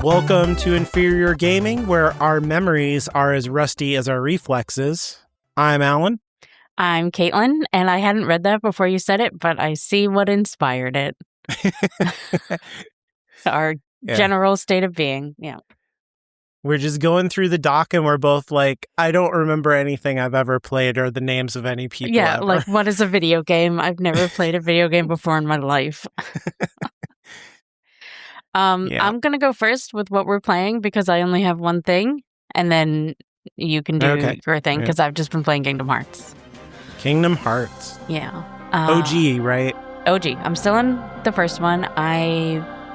Welcome to Inferior Gaming, where our memories are as rusty as our reflexes. I'm Alan. I'm Caitlin, and I hadn't read that before you said it, but I see what inspired it. Our general state of being, yeah. We're just going through the doc, and we're both like, I don't remember anything I've ever played or the names of any people ever. Like, what is a video game? I've never played a video game before in my life. I'm going to go first with what we're playing because I only have one thing, and then you can do your thing because I've just been playing Kingdom Hearts. Kingdom Hearts. Yeah. OG, right? OG. I'm still in the first one.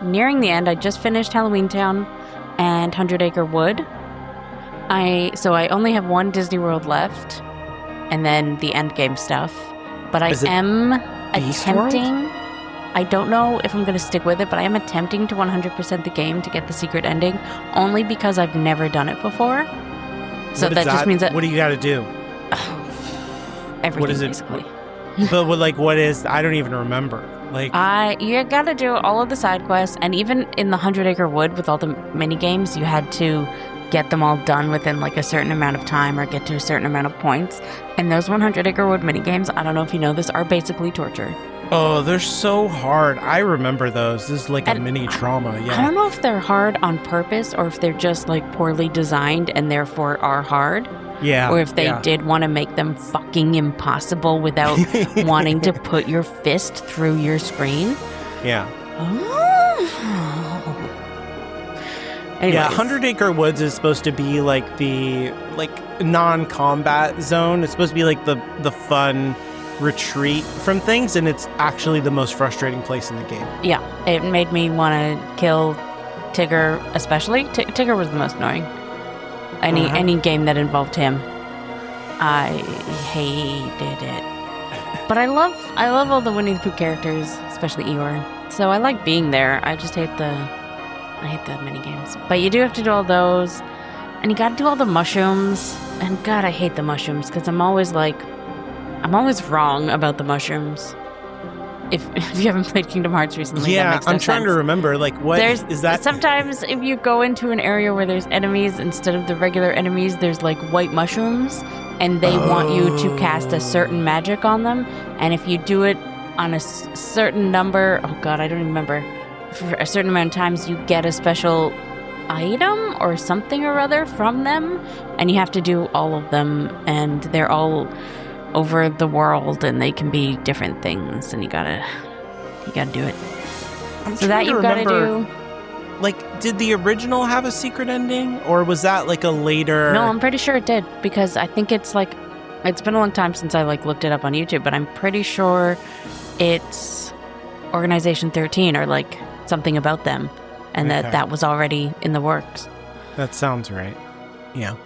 Nearing the end. I just finished Halloween Town and 100 Acre Wood. So I only have one Disney World left, and then the end game stuff. But I am attempting. I don't know if I'm going to stick with it, but I am attempting to 100% the game to get the secret ending, only because I've never done it before. So that just means that. What do you got to do? Everything, what is it? Basically. But what is? I don't even remember. You got to do all of the side quests, and even in the 100 Acre Wood with all the mini games, you had to get them all done within like a certain amount of time or get to a certain amount of points. And those 100 Acre Wood mini games, I don't know if you know this, are basically torture. Oh, they're so hard. I remember those. This is like a mini trauma. Yeah. I don't know if they're hard on purpose or if they're just like poorly designed and therefore are hard. Yeah. Or if they did want to make them fucking impossible without wanting to put your fist through your screen. Yeah. Anyways. Yeah, 100 Acre Woods is supposed to be like the non-combat zone. It's supposed to be like the fun retreat from things, and it's actually the most frustrating place in the game. Yeah, it made me want to kill Tigger, especially. Tigger was the most annoying. Any game that involved him, I hated it. But I love all the Winnie the Pooh characters, especially Eeyore. So I like being there. I just hate the mini games. But you do have to do all those, and you got to do all the mushrooms. And God, I hate the mushrooms because I'm always wrong about the mushrooms. If you haven't played Kingdom Hearts recently, that makes no I'm trying to remember. Like, what is that? Sometimes if you go into an area where there's enemies, instead of the regular enemies, there's like white mushrooms, and they want you to cast a certain magic on them. And if you do it on a certain number, oh God, I don't even remember, for a certain amount of times, you get a special item or something or other from them, and you have to do all of them, and they're all over the world, and they can be different things, and you gotta do it. So that you gotta do. Like, did the original have a secret ending, or was that like a later? No, I'm pretty sure it did, because I think it's been a long time since I looked it up on YouTube, but I'm pretty sure it's Organization 13 or like something about them, and that was already in the works. That sounds right. Yeah.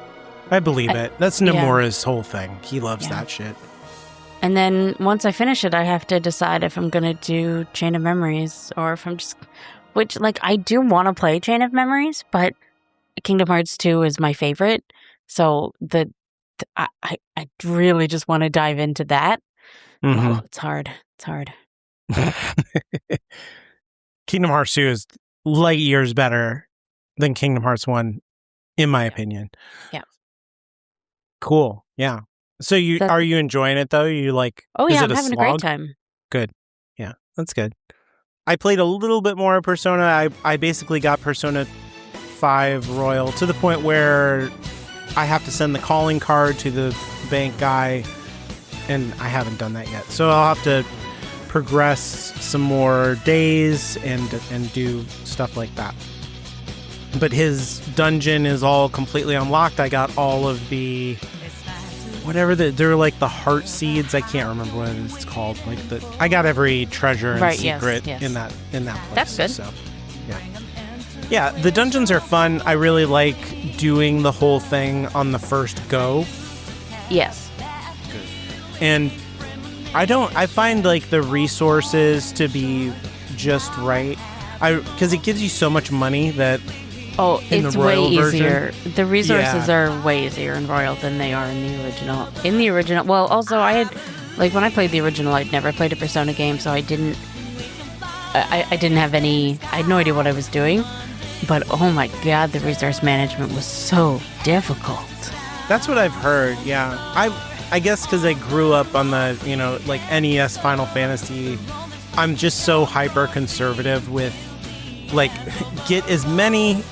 I believe it. That's Nomura's whole thing. He loves that shit. And then once I finish it, I have to decide if I'm going to do Chain of Memories or if I'm just... Which, I do want to play Chain of Memories, but Kingdom Hearts 2 is my favorite. So I really just want to dive into that. Mm-hmm. Oh, it's hard. It's hard. Kingdom Hearts 2 is light years better than Kingdom Hearts 1, in my opinion. Yeah. Cool. Yeah. So are you enjoying it though? You like? Oh yeah, I'm having a great time. Good. Yeah, that's good. I played a little bit more Persona. I basically got Persona 5 Royal to the point where I have to send the calling card to the bank guy, and I haven't done that yet. So I'll have to progress some more days and do stuff like that. But his dungeon is all completely unlocked. I got all of the they're like the heart seeds. I can't remember what it's called. I got every treasure and secret in that place. That's good. So, yeah, the dungeons are fun. I really like doing the whole thing on the first go. Yes. Good. And I find the resources to be just right. Because it gives you so much money that. Oh, it's way easier. Version. The resources are way easier in Royal than they are in the original. Well, also I had, when I played the original, I'd never played a Persona game, so I didn't have any. I had no idea what I was doing. But oh my god, the resource management was so difficult. That's what I've heard, yeah. I guess because I grew up on the, like NES Final Fantasy, I'm just so hyper conservative with, like, get as many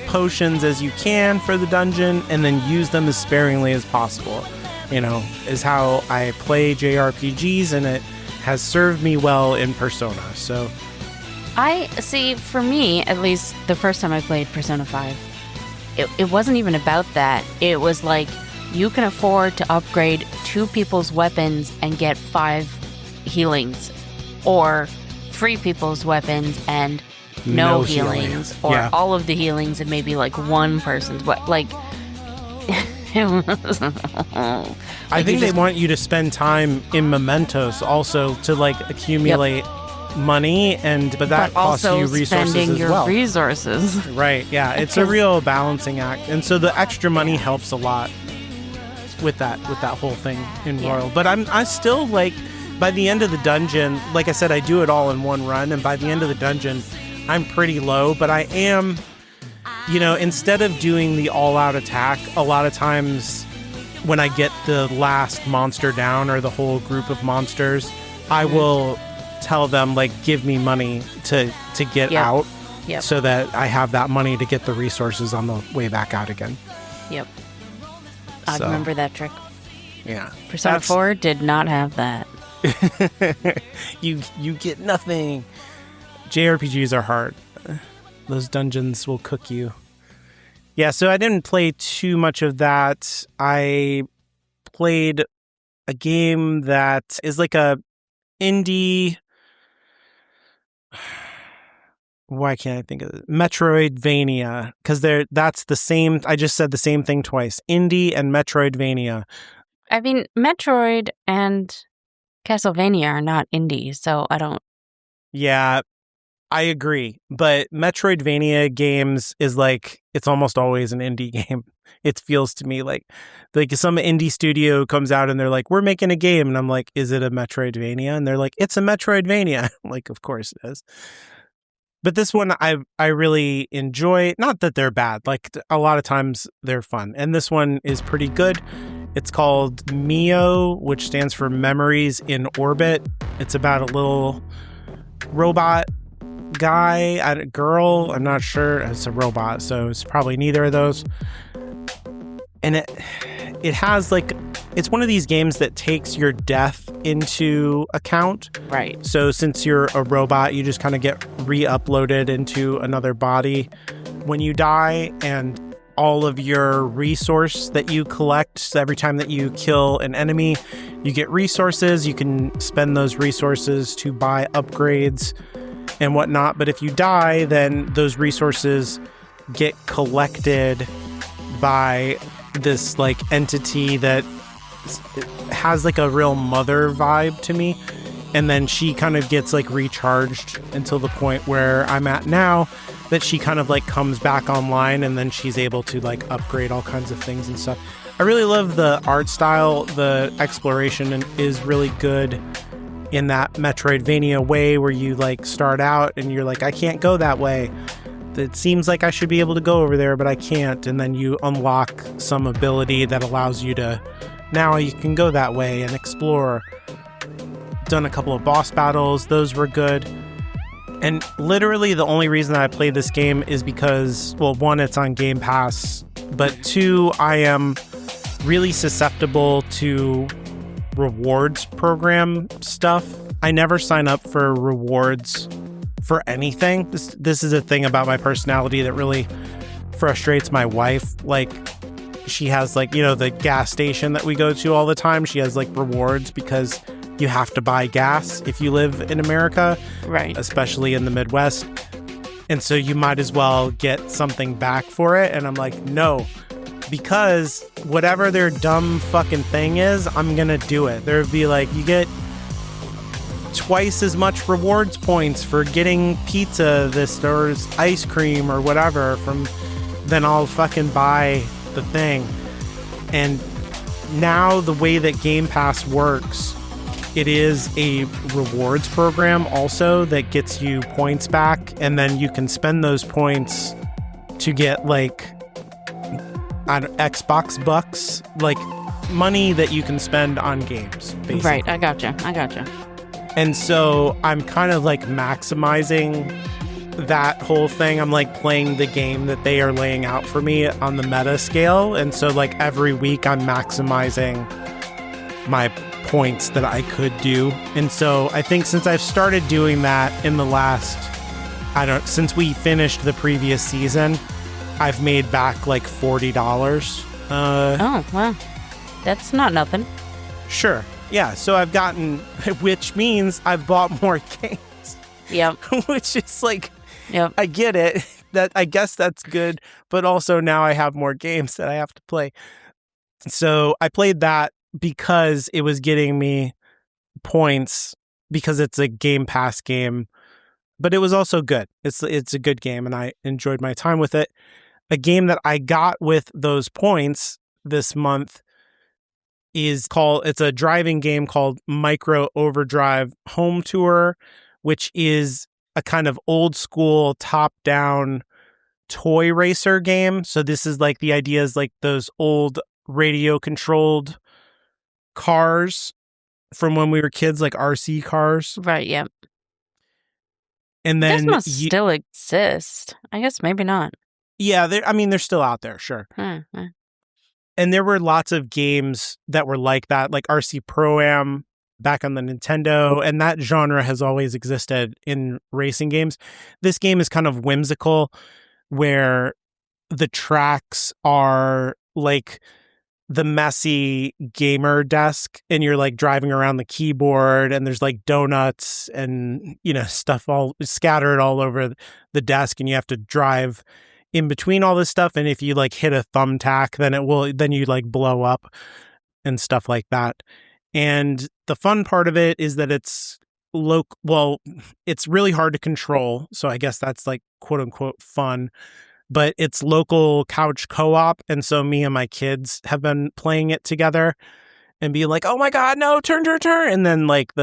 potions as you can for the dungeon and then use them as sparingly as possible, is how I play JRPGs, and it has served me well in Persona. So I see, for me, at least the first time I played Persona 5, it wasn't even about that. It was like, you can afford to upgrade 2 people's weapons and get 5 healings, or 3 people's weapons and no healings, or all of the healings and maybe like 1 person's like. I think they want you to spend time in mementos also to like accumulate money, but that costs you resources spending as your well. Resources, right? Yeah, it's a real balancing act, and so the extra money helps a lot with that whole thing in Royal. But I still, like, by the end of the dungeon, like I said, I do it all in one run, and by the end of the dungeon, I'm pretty low. But I am, instead of doing the all-out attack, a lot of times when I get the last monster down or the whole group of monsters, I will tell them, like, give me money to get out, so that I have that money to get the resources on the way back out again. Yep. I remember that trick. Yeah. Persona 4 did not have that. You get nothing. JRPGs are hard. Those dungeons will cook you. Yeah, so I didn't play too much of that. I played a game that is like a indie... Why can't I think of it? Metroidvania, because that's the same. I just said the same thing twice. Indie and Metroidvania. I mean, Metroid and Castlevania are not indie, so I don't. Yeah, I agree. But Metroidvania games is like, it's almost always an indie game. It feels to me like some indie studio comes out and they're like, we're making a game, and I'm like, is it a Metroidvania? And they're like, it's a Metroidvania. I'm like, of course it is. But this one I really enjoy. Not that they're bad. Like, a lot of times they're fun. And this one is pretty good. It's called Mio, which stands for Memories in Orbit. It's about a little robot guy, girl. I'm not sure. It's a robot, so it's probably neither of those. And it has, like, it's one of these games that takes your death into account. Right. So since you're a robot, you just kind of get re-uploaded into another body when you die, and all of your resource that you collect, so every time that you kill an enemy, you get resources. You can spend those resources to buy upgrades and whatnot. But if you die, then those resources get collected by this, like, entity that has, like, a real mother vibe to me, and then she kind of gets, like, recharged until the point where I'm at now, that she kind of, like, comes back online, and then she's able to, like, upgrade all kinds of things and stuff. I really love the art style. The exploration is really good in that Metroidvania way, where you, like, start out and you're like, I can't go that way. It seems like I should be able to go over there, but I can't. And then you unlock some ability that allows you to, now you can go that way and explore. Done a couple of boss battles. Those were good. And literally the only reason that I played this game is because, well, 1, it's on Game Pass, but 2, I am really susceptible to rewards program stuff. I never sign up for rewards for anything. This is a thing about my personality that really frustrates my wife. Like, she has, like, the gas station that we go to all the time. She has, like, rewards because you have to buy gas if you live in America, right? Especially in the Midwest. And so you might as well get something back for it. And I'm like, no, because whatever their dumb fucking thing is, I'm gonna do it. There'd be like, you get twice as much rewards points for getting pizza or ice cream or whatever then I'll fucking buy the thing. And now the way that Game Pass works it is a rewards program also that gets you points back, and then you can spend those points to get like Xbox bucks, like money that you can spend on games, basically. Right, I gotcha. And so I'm kind of like maximizing that whole thing. I'm like playing the game that they are laying out for me on the meta scale. And so like every week I'm maximizing my points that I could do. And so I think since I've started doing that in the last, since we finished the previous season, I've made back like $40. Oh, wow. That's not nothing. Sure. Yeah. So I've gotten, which means I've bought more games. Yep. Which is like, yep. I get it. That I guess that's good. But also now I have more games that I have to play. So I played that because it was getting me points because it's a Game Pass game, but it was also good. It's a good game and I enjoyed my time with it. A game that I got with those points this month it's a driving game called Micro Overdrive Home Tour, which is a kind of old school top-down toy racer game. So this is like the idea is like those old radio controlled cars from when we were kids, like RC cars. Right, yep. And then this must still exist. I guess maybe not. Yeah, they're still out there, sure. Mm-hmm. And there were lots of games that were like that, like RC Pro-Am back on the Nintendo, and that genre has always existed in racing games. This game is kind of whimsical, where the tracks are like the messy gamer desk, and you're like driving around the keyboard, and there's like donuts and, stuff all scattered all over the desk, and you have to drive in between all this stuff. And if you like hit a thumbtack, then you like blow up and stuff like that. And the fun part of it is that it's it's really hard to control. So I guess that's like quote unquote fun, but it's local couch co-op. And so me and my kids have been playing it together and being like, oh my God, no, turn. And then like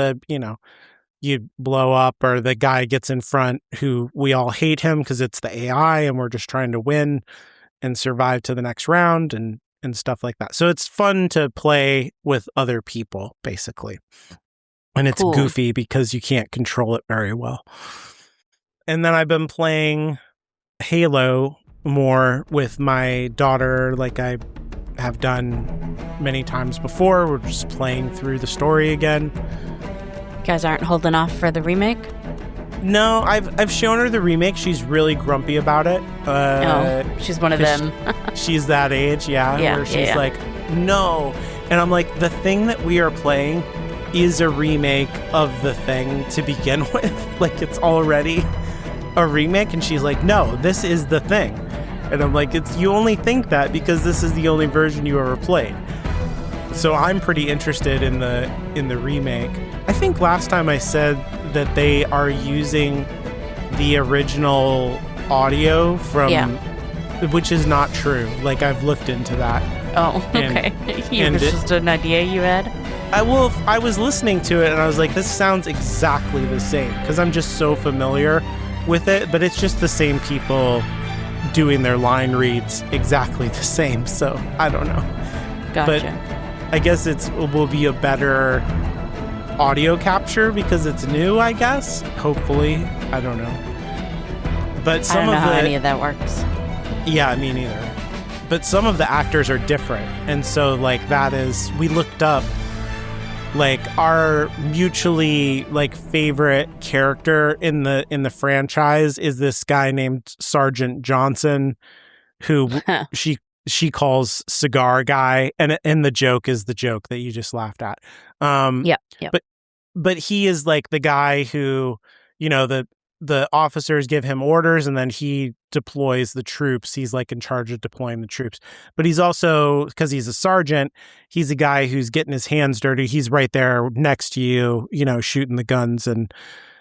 you blow up or the guy gets in front who we all hate him because it's the AI and we're just trying to win and survive to the next round and stuff like that. So it's fun to play with other people, basically. And it's goofy because you can't control it very well. And then I've been playing Halo more with my daughter, like I have done many times before. We're just playing through the story again. You guys aren't holding off for the remake? No, I've shown her the remake. She's really grumpy about it. She's one of them. She's that age, where she's like, no. And I'm like, the thing that we are playing is a remake of the thing to begin with. Like, it's already a remake. And she's like, no, this is the thing. And I'm like, you only think that because this is the only version you ever played. So I'm pretty interested in the remake. I think last time I said that they are using the original audio from, which is not true. Like, I've looked into that. Oh, okay. It was just an idea you had? I was listening to it and I was like, this sounds exactly the same because I'm just so familiar with it, but it's just the same people doing their line reads exactly the same. So I don't know. Gotcha. But I guess it will be a better audio capture because it's new, I guess. Hopefully. I don't know. But some I don't know of how any of that works. Yeah, me neither. But some of the actors are different. And so like we looked up like our mutually like favorite character in the franchise is this guy named Sergeant Johnson, who she calls Cigar Guy, and the joke is the joke that you just laughed at. Yeah. But he is like the guy who, the officers give him orders and then he deploys the troops. He's like in charge of deploying the troops. But he's also, because he's a sergeant, he's a guy who's getting his hands dirty. He's right there next to you, shooting the guns, and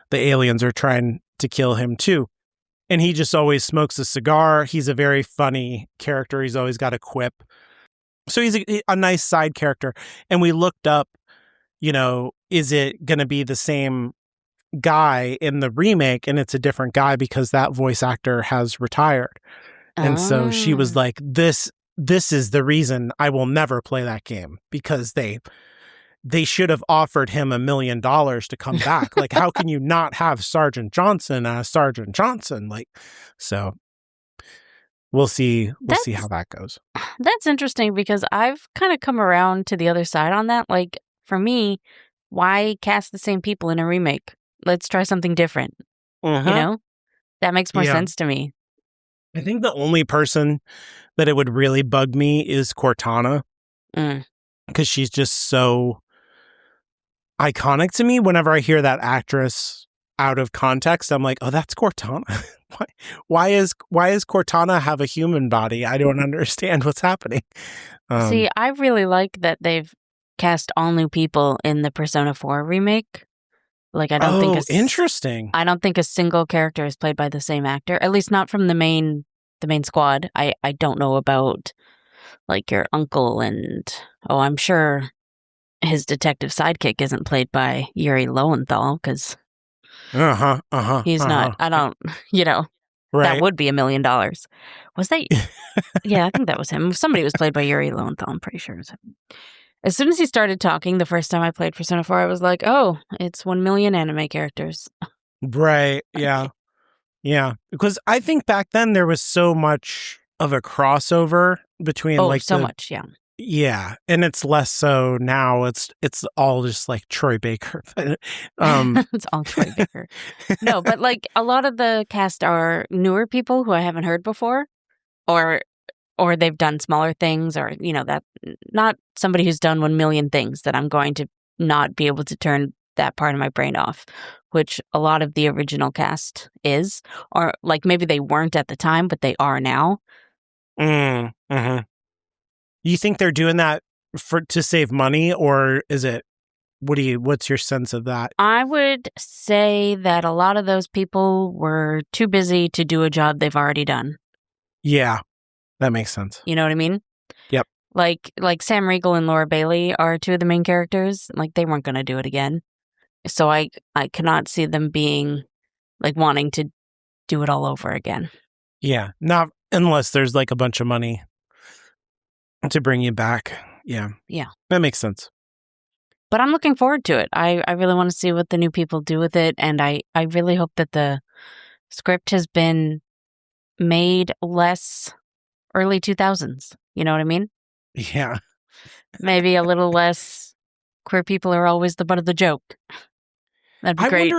the aliens are trying to kill him too. And he just always smokes a cigar. He's a very funny character. He's always got a quip. So he's a nice side character. And we looked up, is it going to be the same guy in the remake, and it's a different guy because that voice actor has retired. And so she was like, this is the reason I will never play that game, because they should have offered him $1 million to come back. Like, how can you not have Sergeant Johnson as Sergeant Johnson? Like, so we'll see how that goes. That's interesting, because I've kind of come around to the other side on that. Like, for me, why cast the same people in a remake? Let's try something different. You know? That makes more sense to me. I think the only person that it would really bug me is Cortana. Because she's just so iconic to me. Whenever I hear that actress out of context, I'm like, oh, that's Cortana. Why is Cortana have a human body? I don't understand what's happening. See, I really like that they've cast all new people in the Persona 4 remake. Like, I don't think interesting. I don't think a single character is played by the same actor, at least not from the main squad. I don't know about like your uncle, and I'm sure his detective sidekick isn't played by Yuri Lowenthal, because he's not. I don't, right. That would be $1 million. Was that? Yeah, I think that was him. Somebody was played by Yuri Lowenthal. I'm pretty sure it was him. As soon as he started talking the first time I played Persona 4, I was like, oh, it's 1 million anime characters. Right. Yeah. Yeah. Because I think back then there was so much of a crossover between much. Yeah. Yeah. And it's less so now. It's all just like Troy Baker. It's all Troy Baker. No, but like a lot of the cast are newer people who I haven't heard before, or they've done smaller things, or, that not somebody who's done 1 million things that I'm going to not be able to turn that part of my brain off, which a lot of the original cast is, or like maybe they weren't at the time, but they are now. You think they're doing that to save money, or is it, what's your sense of that? I would say that a lot of those people were too busy to do a job they've already done. Yeah. That makes sense. You know what I mean? Yep. Like Sam Riegel and Laura Bailey are two of the main characters. Like, they weren't going to do it again. So I cannot see them being like wanting to do it all over again. Yeah. Not unless there's like a bunch of money to bring you back. Yeah. Yeah. That makes sense. But I'm looking forward to it. I really want to see what the new people do with it. And I really hope that the script has been made less early 2000s. You know what I mean? Yeah. Maybe a little less queer people are always the butt of the joke. That'd be great.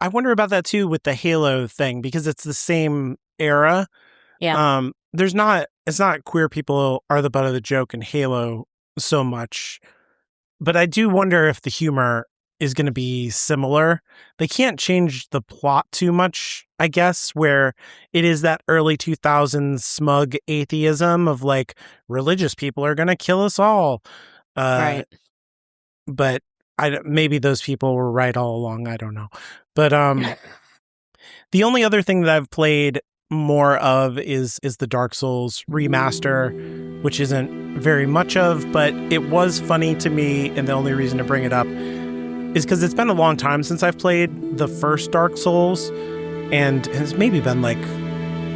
I wonder about that too with the Halo thing, because it's the same era. Yeah. It's not queer people are the butt of the joke in Halo so much. But I do wonder if the humor is going to be similar. They can't change the plot too much, I guess, where it is that early 2000s smug atheism of like, religious people are going to kill us all. Right. But maybe those people were right all along. I don't know. But the only other thing that I've played more of is the Dark Souls remaster, which isn't very much of, but it was funny to me, and the only reason to bring it up is because it's been a long time since I've played the first Dark Souls, and it's maybe been like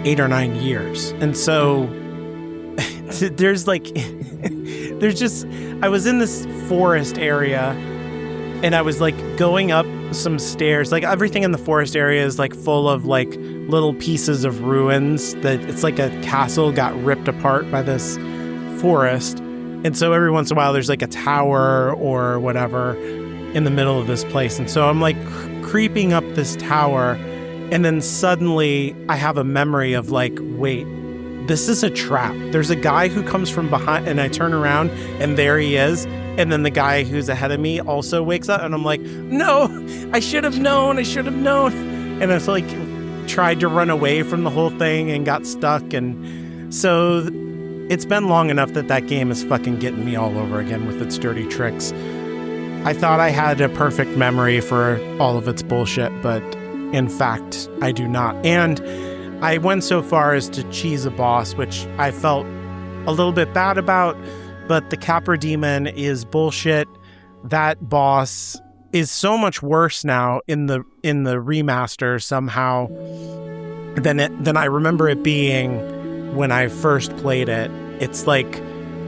8 or 9 years. And so there's I was in this forest area, and I was like going up some stairs. Like, everything in the forest area is like full of like little pieces of ruins that it's like a castle got ripped apart by this forest. And so every once in a while there's like a tower or whatever in the middle of this place. And so I'm like creeping up this tower, and then suddenly I have a memory of like, wait, this is a trap. There's a guy who comes from behind, and I turn around and there he is. And then the guy who's ahead of me also wakes up, and I'm like, no, I should have known. And I like tried to run away from the whole thing and got stuck. And so it's been long enough that game is fucking getting me all over again with its dirty tricks. I thought I had a perfect memory for all of its bullshit, but in fact, I do not. And I went so far as to cheese a boss, which I felt a little bit bad about, but the Capra Demon is bullshit. That boss is so much worse now in the remaster somehow than I remember it being when I first played it. It's like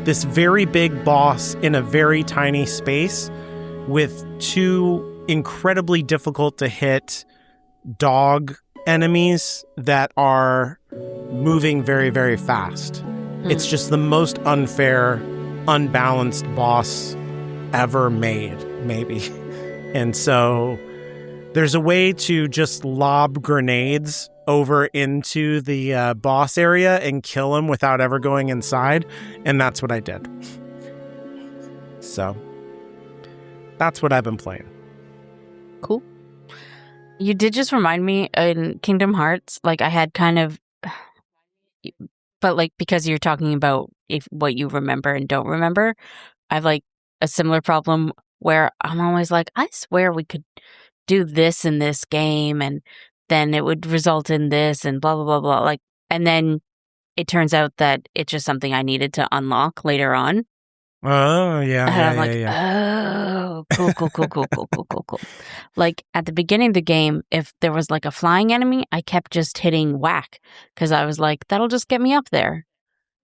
this very big boss in a very tiny space with two incredibly difficult to hit dog enemies that are moving very, very fast. It's just the most unfair, unbalanced boss ever made, maybe. And so there's a way to just lob grenades over into the boss area and kill him without ever going inside. And that's what I did. So that's what I've been playing. Cool. You did just remind me in Kingdom Hearts, like I had kind of, but like because you're talking about what you remember and don't remember, I have like a similar problem where I'm always like, I swear we could do this in this game and then it would result in this and blah, blah, blah, blah. Like, and then it turns out that it's just something I needed to unlock later on. Oh, yeah. And yeah, I'm like, oh, cool. Like at the beginning of the game, if there was like a flying enemy, I kept just hitting whack because I was like, that'll just get me up there.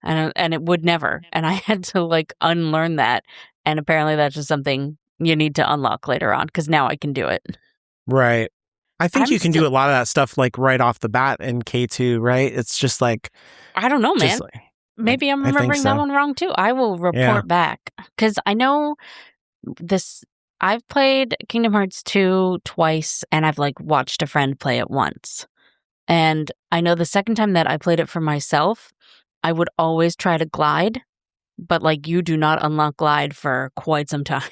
And it would never. And I had to like unlearn that. And apparently that's just something you need to unlock later on because now I can do it. Right. I think I'm you can do a lot of that stuff like right off the bat in K2, right? It's just like... I don't know, man. Like, Maybe I'm remembering that one wrong too. I will report back because I know this. I've played Kingdom Hearts 2 twice and I've like watched a friend play it once. And I know the second time that I played it for myself, I would always try to glide, but like you do not unlock glide for quite some time.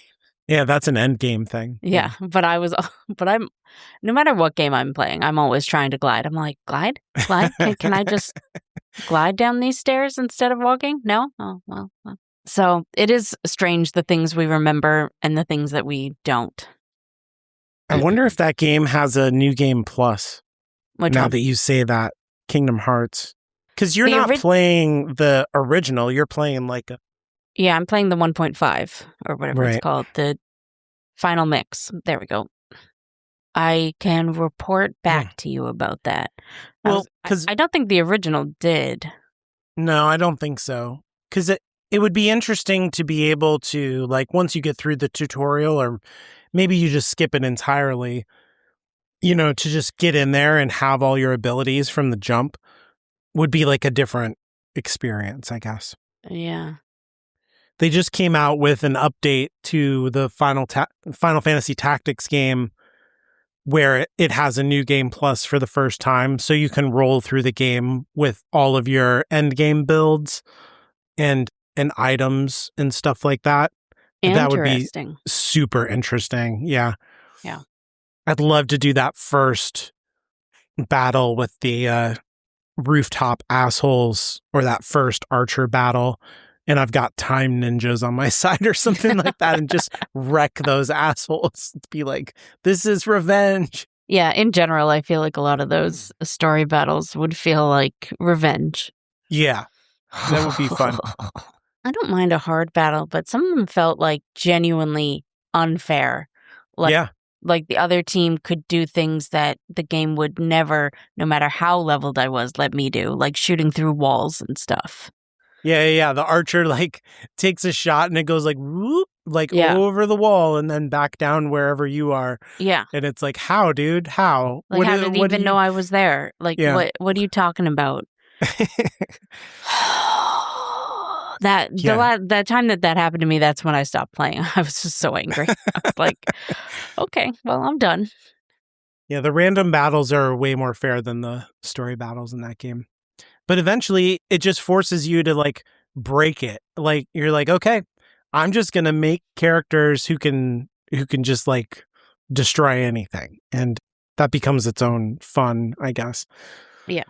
Yeah, that's an end game thing. Yeah, but I'm, no matter what game I'm playing, I'm always trying to glide. I'm like, glide? Can I just glide down these stairs instead of walking? No? Oh, well. So it is strange the things we remember and the things that we don't. I wonder if that game has a new game plus. Which now one? that you say that, Kingdom Hearts. Because you're not playing the original, you're playing like a... Yeah, I'm playing the 1.5 or whatever it's called, the final mix. There we go. I can report back to you about that. Well, because I don't think the original did. No, I don't think so. Because it would be interesting to be able to, like, once you get through the tutorial, or maybe you just skip it entirely, you know, to just get in there and have all your abilities from the jump would be like a different experience, I guess. Yeah. They just came out with an update to the Final Fantasy Tactics game where it has a new game plus for the first time. So you can roll through the game with all of your end game builds and items and stuff like that. That would be super interesting. Yeah. Yeah. I'd love to do that first battle with the rooftop assholes, or that first archer battle. And I've got time ninjas on my side or something like that, and just wreck those assholes. Be like, this is revenge. Yeah, in general, I feel like a lot of those story battles would feel like revenge. Yeah, that would be fun. I don't mind a hard battle, but some of them felt like genuinely unfair. Like the other team could do things that the game would never, no matter how leveled I was, let me do, like shooting through walls and stuff. Yeah. The archer like takes a shot and it goes like whoop, like over the wall and then back down wherever you are. Yeah. And it's like, how, dude? How? Like, how did he even know I was there? Like, what are you talking about? That time that happened to me, that's when I stopped playing. I was just so angry. I was like, okay, well, I'm done. Yeah, the random battles are way more fair than the story battles in that game. But eventually, it just forces you to, like, break it. Like, you're like, okay, I'm just going to make characters who can just, like, destroy anything. And that becomes its own fun, I guess. Yeah.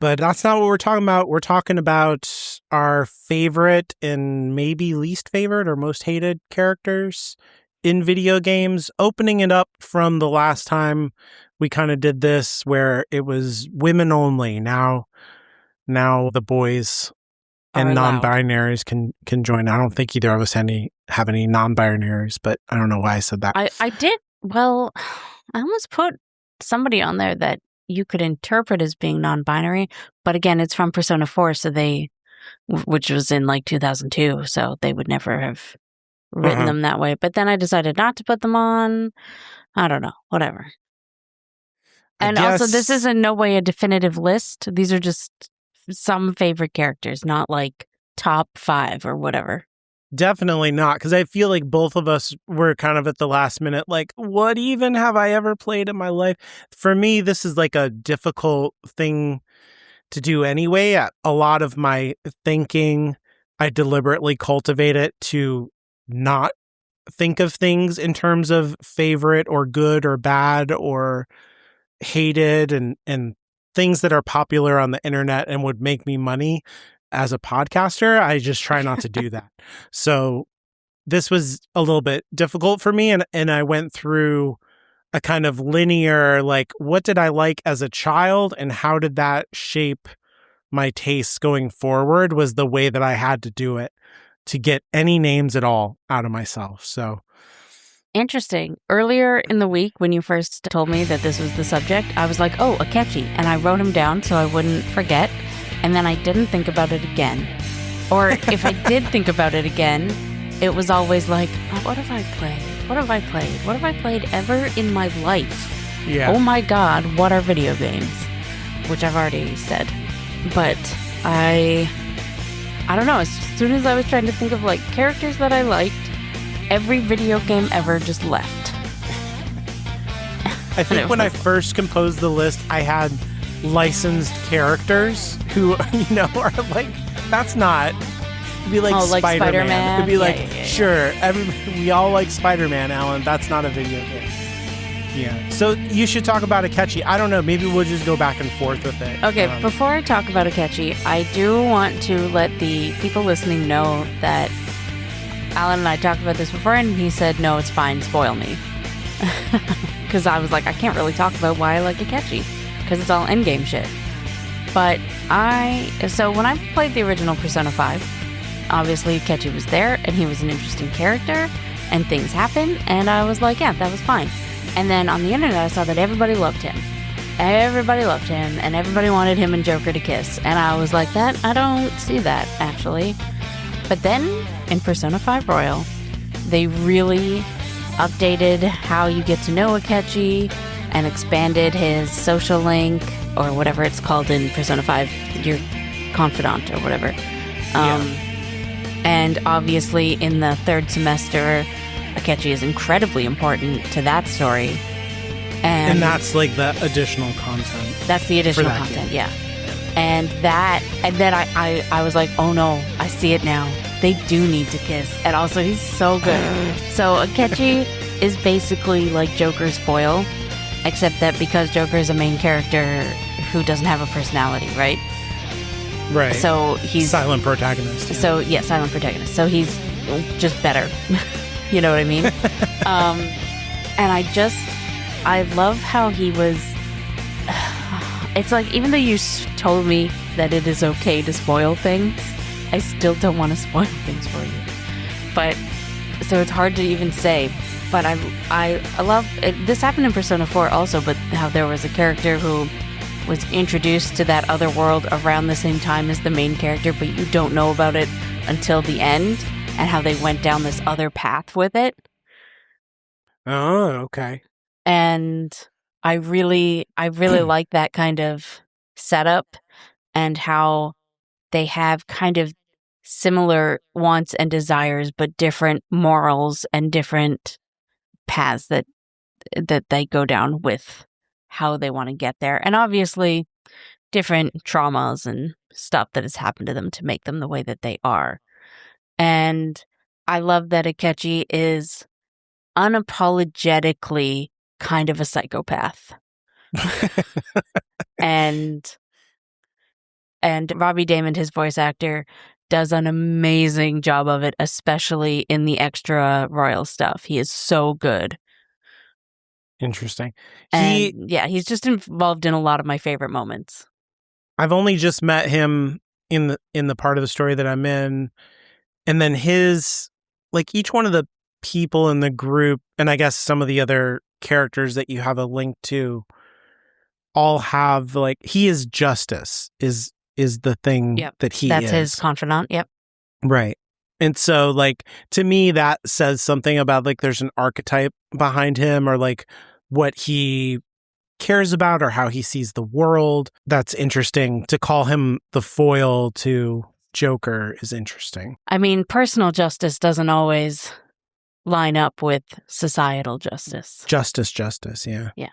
But that's not what we're talking about. We're talking about our favorite and maybe least favorite or most hated characters in video games, opening it up from the last time we kind of did this where it was women only. Now the boys are and allowed. non-binaries can join. I don't think either of us have any non-binaries, but I don't know why I said that. I did. Well, I almost put somebody on there that you could interpret as being non-binary, but again, it's from Persona 4, so which was in like 2002, so they would never have written them that way. But then I decided not to put them on. I don't know, whatever. And also, this is in no way a definitive list. These are just some favorite characters, not like top 5 or whatever. Definitely not, because I feel like both of us were kind of at the last minute, like, what even have I ever played in my life? For me, this is like a difficult thing to do anyway. A lot of my thinking, I deliberately cultivate it to not think of things in terms of favorite or good or bad or hated and things that are popular on the internet and would make me money as a podcaster. I just try not to do that. So this was a little bit difficult for me, and I went through a kind of linear, like, what did I like as a child and how did that shape my tastes going forward, was the way that I had to do it to get any names at all out of myself. So interesting. Earlier in the week, when you first told me that this was the subject, I was like, oh, Akechi. And I wrote him down so I wouldn't forget. And then I didn't think about it again. Or if I did think about it again, it was always like, oh, what have I played? What have I played? What have I played ever in my life? yeah. Oh my God, what are video games? Which I've already said. But I don't know. As soon as I was trying to think of like characters that I liked, every video game ever just left. I think when I first composed the list, I had licensed characters who, are like, that's not, it'd be like Spider-Man. Spider-Man? It'd be like, Yeah. sure, we all like Spider-Man, Alan. That's not a video game. Yeah. So you should talk about Akechi. I don't know. Maybe we'll just go back and forth with it. Okay, before I talk about Akechi, I do want to let the people listening know that Alan and I talked about this before, and he said, no, it's fine, spoil me. Because I was like, I can't really talk about why I like Akechi, because it's all endgame shit. But so when I played the original Persona 5, obviously Akechi was there, and he was an interesting character, and things happened, and I was like, yeah, that was fine. And then on the internet, I saw that everybody loved him. Everybody loved him, and everybody wanted him and Joker to kiss. And I was like, I don't see that, actually. But then, in Persona 5 Royal, they really updated how you get to know Akechi and expanded his social link, or whatever it's called in Persona 5, your confidant or whatever. And obviously, in the third semester, Akechi is incredibly important to that story. And that's like the additional content. That's the additional content, game. yeah. And then I was like, oh no, I see it now. They do need to kiss. And also, he's so good. So Akechi is basically like Joker's foil, except that because Joker is a main character who doesn't have a personality, right? Right. So he's silent protagonist. Yeah. So yeah, silent protagonist. So he's just better. You know what I mean? And I love how he was. It's like, even though you told me that it is okay to spoil things, I still don't want to spoil things for you. But so it's hard to even say. But I love it. This happened in Persona 4 also, but how there was a character who was introduced to that other world around the same time as the main character, but you don't know about it until the end, and how they went down this other path with it. Oh, okay. And I really like that kind of setup, and how they have kind of similar wants and desires, but different morals and different paths that they go down with how they want to get there. And obviously different traumas and stuff that has happened to them to make them the way that they are. And I love that Akechi is unapologetically kind of a psychopath. and Robbie Daymond, his voice actor, does an amazing job of it, especially in the extra royal stuff. He is so good. Interesting. He's just involved in a lot of my favorite moments. I've only just met him in the part of the story that I'm in. And then his, like, each one of the people in the group, and I guess some of the other characters that you have a link to, all have, like, he is justice is the thing that he That's is. his confidant. Yep. Right. And so, like, to me, that says something about, like, there's an archetype behind him, or like what he cares about or how he sees the world. That's interesting. To call him the foil to Joker is interesting. I mean, personal justice doesn't always line up with societal justice. Justice, yeah. Yeah.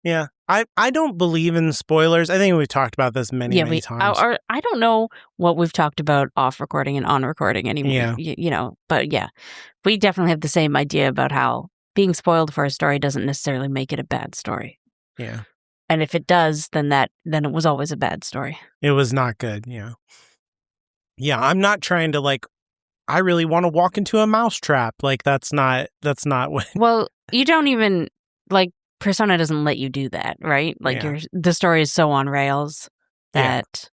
Yeah. I don't believe in spoilers. I think we've talked about this many times. I don't know what we've talked about off recording and on recording anymore. Yeah. You know, but yeah, we definitely have the same idea about how being spoiled for a story doesn't necessarily make it a bad story. Yeah. And if it does, then it was always a bad story. It was not good. Yeah. Yeah. I'm not trying to, like, I really want to walk into a mousetrap. Like, that's not what. Well, you don't even, like, Persona doesn't let you do that, right? Like, the story is so on rails that,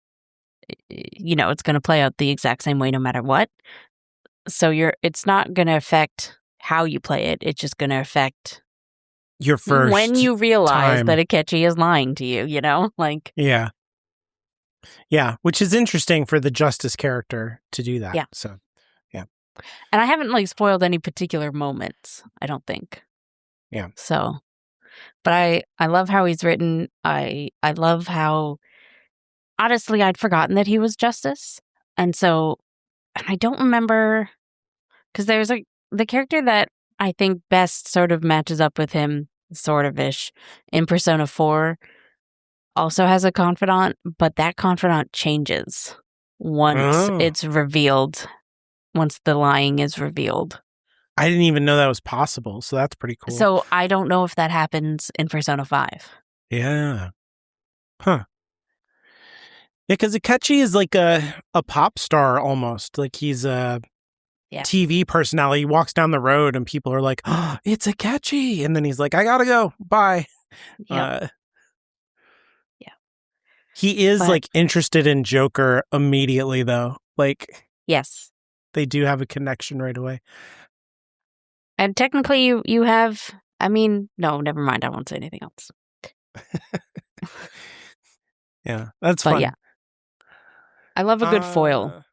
you know, it's going to play out the exact same way no matter what. So it's not going to affect how you play it. It's just going to affect your first when you realize time that Akechi is lying to you, you know? Like, yeah, which is interesting for the Justice character to do that. Yeah. So, yeah. And I haven't, like, spoiled any particular moments, I don't think. Yeah. So, but I love how he's written. I love how, honestly, I'd forgotten that he was Justice. And so, and I don't remember, because there's the character that I think best sort of matches up with him, sort of-ish, in Persona 4, also has a confidant, but that confidant changes once it's revealed, once the lying is revealed. I didn't even know that was possible, so that's pretty cool. So I don't know if that happens in Persona 5. Yeah. Huh. Yeah, because Akechi is like a pop star almost. Like, he's a TV personality. He walks down the road and people are like, oh, it's Akechi. And then he's like, I gotta go. Bye. Yeah. He is, like, interested in Joker immediately, though. Like, yes, they do have a connection right away. And technically you have, I mean, no, never mind. I won't say anything else. Yeah, that's fun. Yeah. I love a good foil.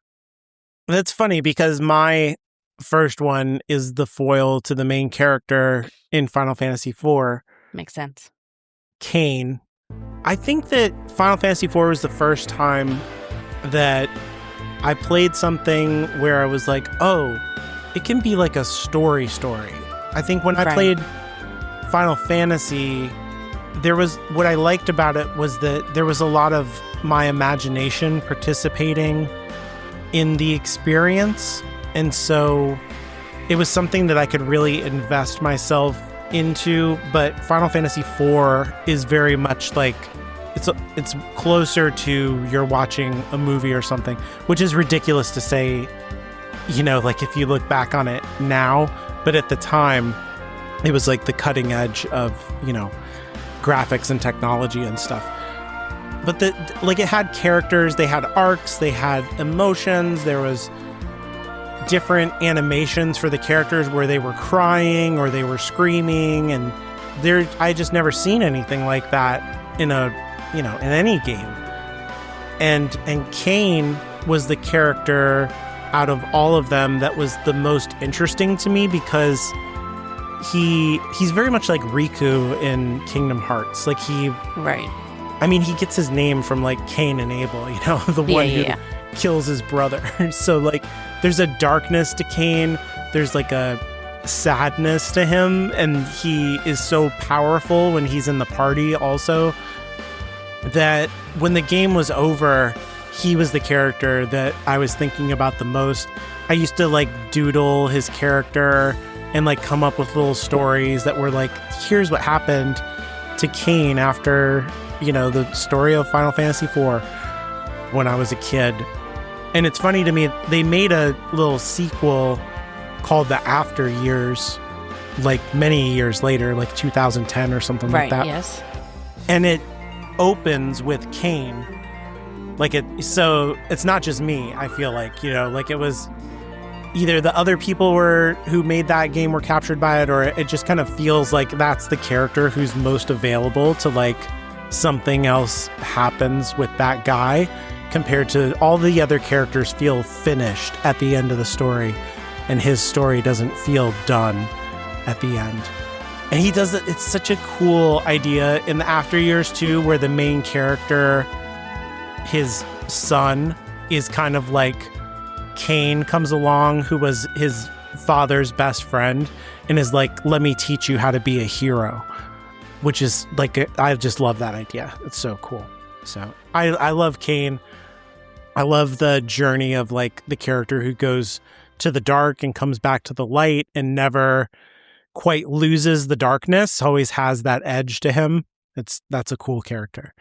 That's funny because my first one is the foil to the main character in Final Fantasy IV. Makes sense. Kain. I think that Final Fantasy IV was the first time that I played something where I was like, oh, it can be like a story. I think when I played Final Fantasy, what I liked about it was that there was a lot of my imagination participating in the experience. And so it was something that I could really invest myself into. But Final Fantasy IV is very much like, it's closer to you're watching a movie or something, which is ridiculous to say, you know, like, if you look back on it now, but at the time it was like the cutting edge of, you know, graphics and technology and stuff. But it had characters, they had arcs, they had emotions, there was different animations for the characters where they were crying or they were screaming, and I just never seen anything like that in any game. And Kain was the character out of all of them that was the most interesting to me, because he's very much like Riku in Kingdom Hearts. Like, I mean, he gets his name from, like, Cain and Abel, you know, the one who kills his brother. So, like, there's a darkness to Kain. There's, like, a sadness to him, and he is so powerful when he's in the party also, that when the game was over, he was the character that I was thinking about the most. I used to, like, doodle his character and, like, come up with little stories that were like, here's what happened to Kain after, you know, the story of Final Fantasy IV when I was a kid. And it's funny to me, they made a little sequel called The After Years, like, many years later, like 2010 or something like that. Yes. And it opens with Kain Like so it's not just me, I feel like, like it was either the other people who made that game were captured by it, or it just kind of feels like that's the character who's most available to like something else happens with that guy compared to all the other characters feel finished at the end of the story, and his story doesn't feel done at the end. And he does it. It's such a cool idea in the after years too, where the main character, his son, is kind of like Cain comes along, who was his father's best friend, and is like, let me teach you how to be a hero, which is like, I just love that idea. It's so cool. So I love Cain. I love the journey of like the character who goes to the dark and comes back to the light and never quite loses the darkness, always has that edge to him. That's a cool character.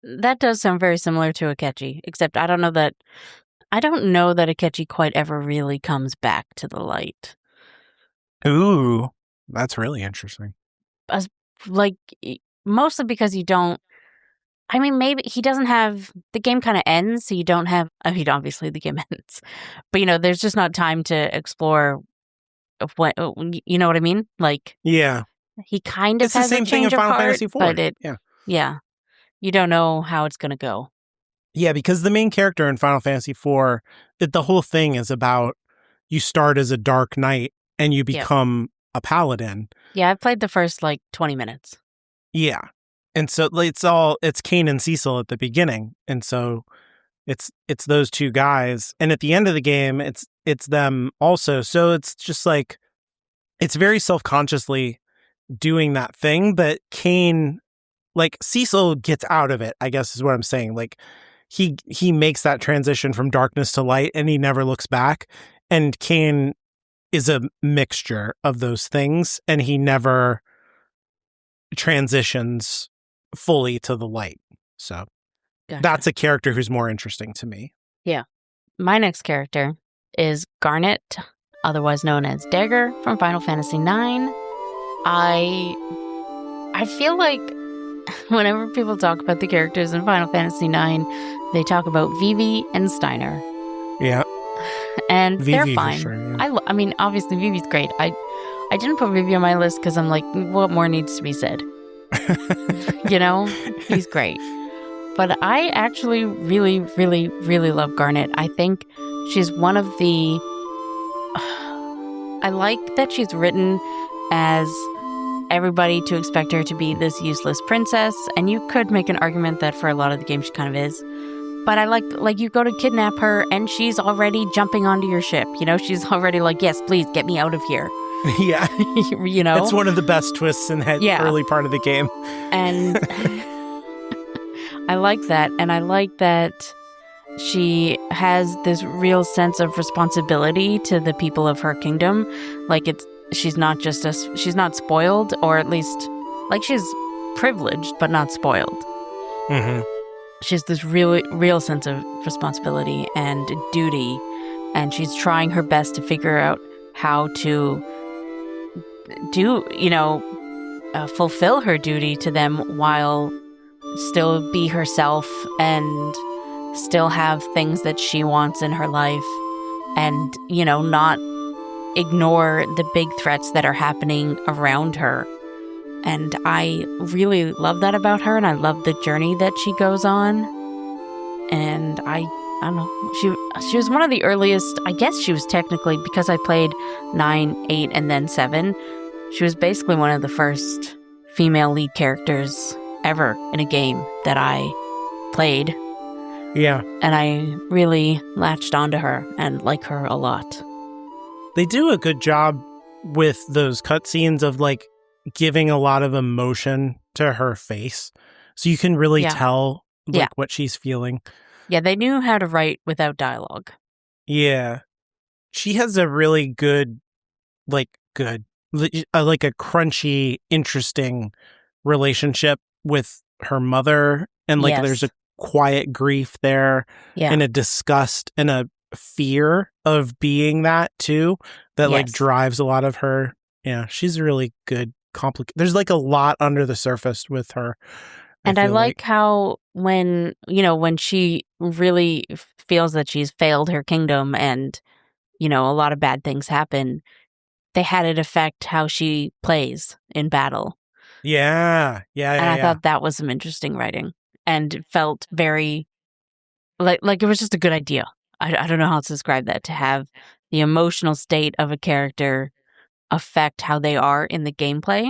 That does sound very similar to Akechi, except I don't know that Akechi quite ever really comes back to the light. Ooh, that's really interesting. Like, mostly because you don't, I mean, maybe he doesn't have, the game kind of ends, so you don't have, I mean, obviously the game ends, but there's just not time to explore what, you know what I mean? Like, yeah, he kind of it's has the same a change thing in Final of heart, Fantasy IV. but yeah, you don't know how it's going to go. Yeah, because the main character in Final Fantasy IV, the whole thing is about you start as a dark knight and you become a paladin. Yeah, I've played the first 20 minutes. Yeah. And so it's Cain and Cecil at the beginning. And so it's those two guys. And at the end of the game, it's them also. So it's just like, it's very self-consciously doing that thing, but Cain, like Cecil gets out of it, I guess is what I'm saying. Like he makes that transition from darkness to light and he never looks back. And Cain is a mixture of those things and he never transitions fully to the light. So That's a character who's more interesting to me. Yeah. My next character is Garnet, otherwise known as Dagger from Final Fantasy IX. I feel like whenever people talk about the characters in Final Fantasy IX, they talk about Vivi and Steiner. Yeah. And Vivi, they're fine. For sure, yeah. I mean, obviously Vivi's great. I didn't put Vivi on my list because I'm like, what more needs to be said? He's great. But I actually really, really, really love Garnet. I think she's one of the... I like that she's written as everybody to expect her to be this useless princess, and you could make an argument that for a lot of the game she kind of is. But I like you go to kidnap her, and she's already jumping onto your ship. She's already like, yes, please, get me out of here. Yeah. It's one of the best twists in the early part of the game. And... I like that, and I like that she has this real sense of responsibility to the people of her kingdom. Like she's not spoiled, or at least she's privileged but not spoiled. Mm-hmm. She has this really real sense of responsibility and duty, and she's trying her best to figure out how to fulfill her duty to them while still be herself and still have things that she wants in her life, and not ignore the big threats that are happening around her. And I really love that about her, and I love the journey that she goes on. And I don't know, she was one of the earliest, I guess she was technically, because I played 9, 8, and then 7, she was basically one of the first female lead characters ever in a game that I played. Yeah. And I really latched onto her and like her a lot. They do a good job with those cutscenes of giving a lot of emotion to her face. So you can really tell what she's feeling. Yeah, they knew how to write without dialogue. Yeah. She has a really good, a crunchy, interesting relationship with her mother, and there's a quiet grief there, and a disgust and a fear of being that too, that drives a lot of her. Yeah, she's really good. There's a lot under the surface with her. And I like how when she really feels that she's failed her kingdom and, a lot of bad things happen, they had it affect how she plays in battle. Yeah. And I thought that was some interesting writing, and it felt very like it was just a good idea. I don't know how to describe that, to have the emotional state of a character affect how they are in the gameplay.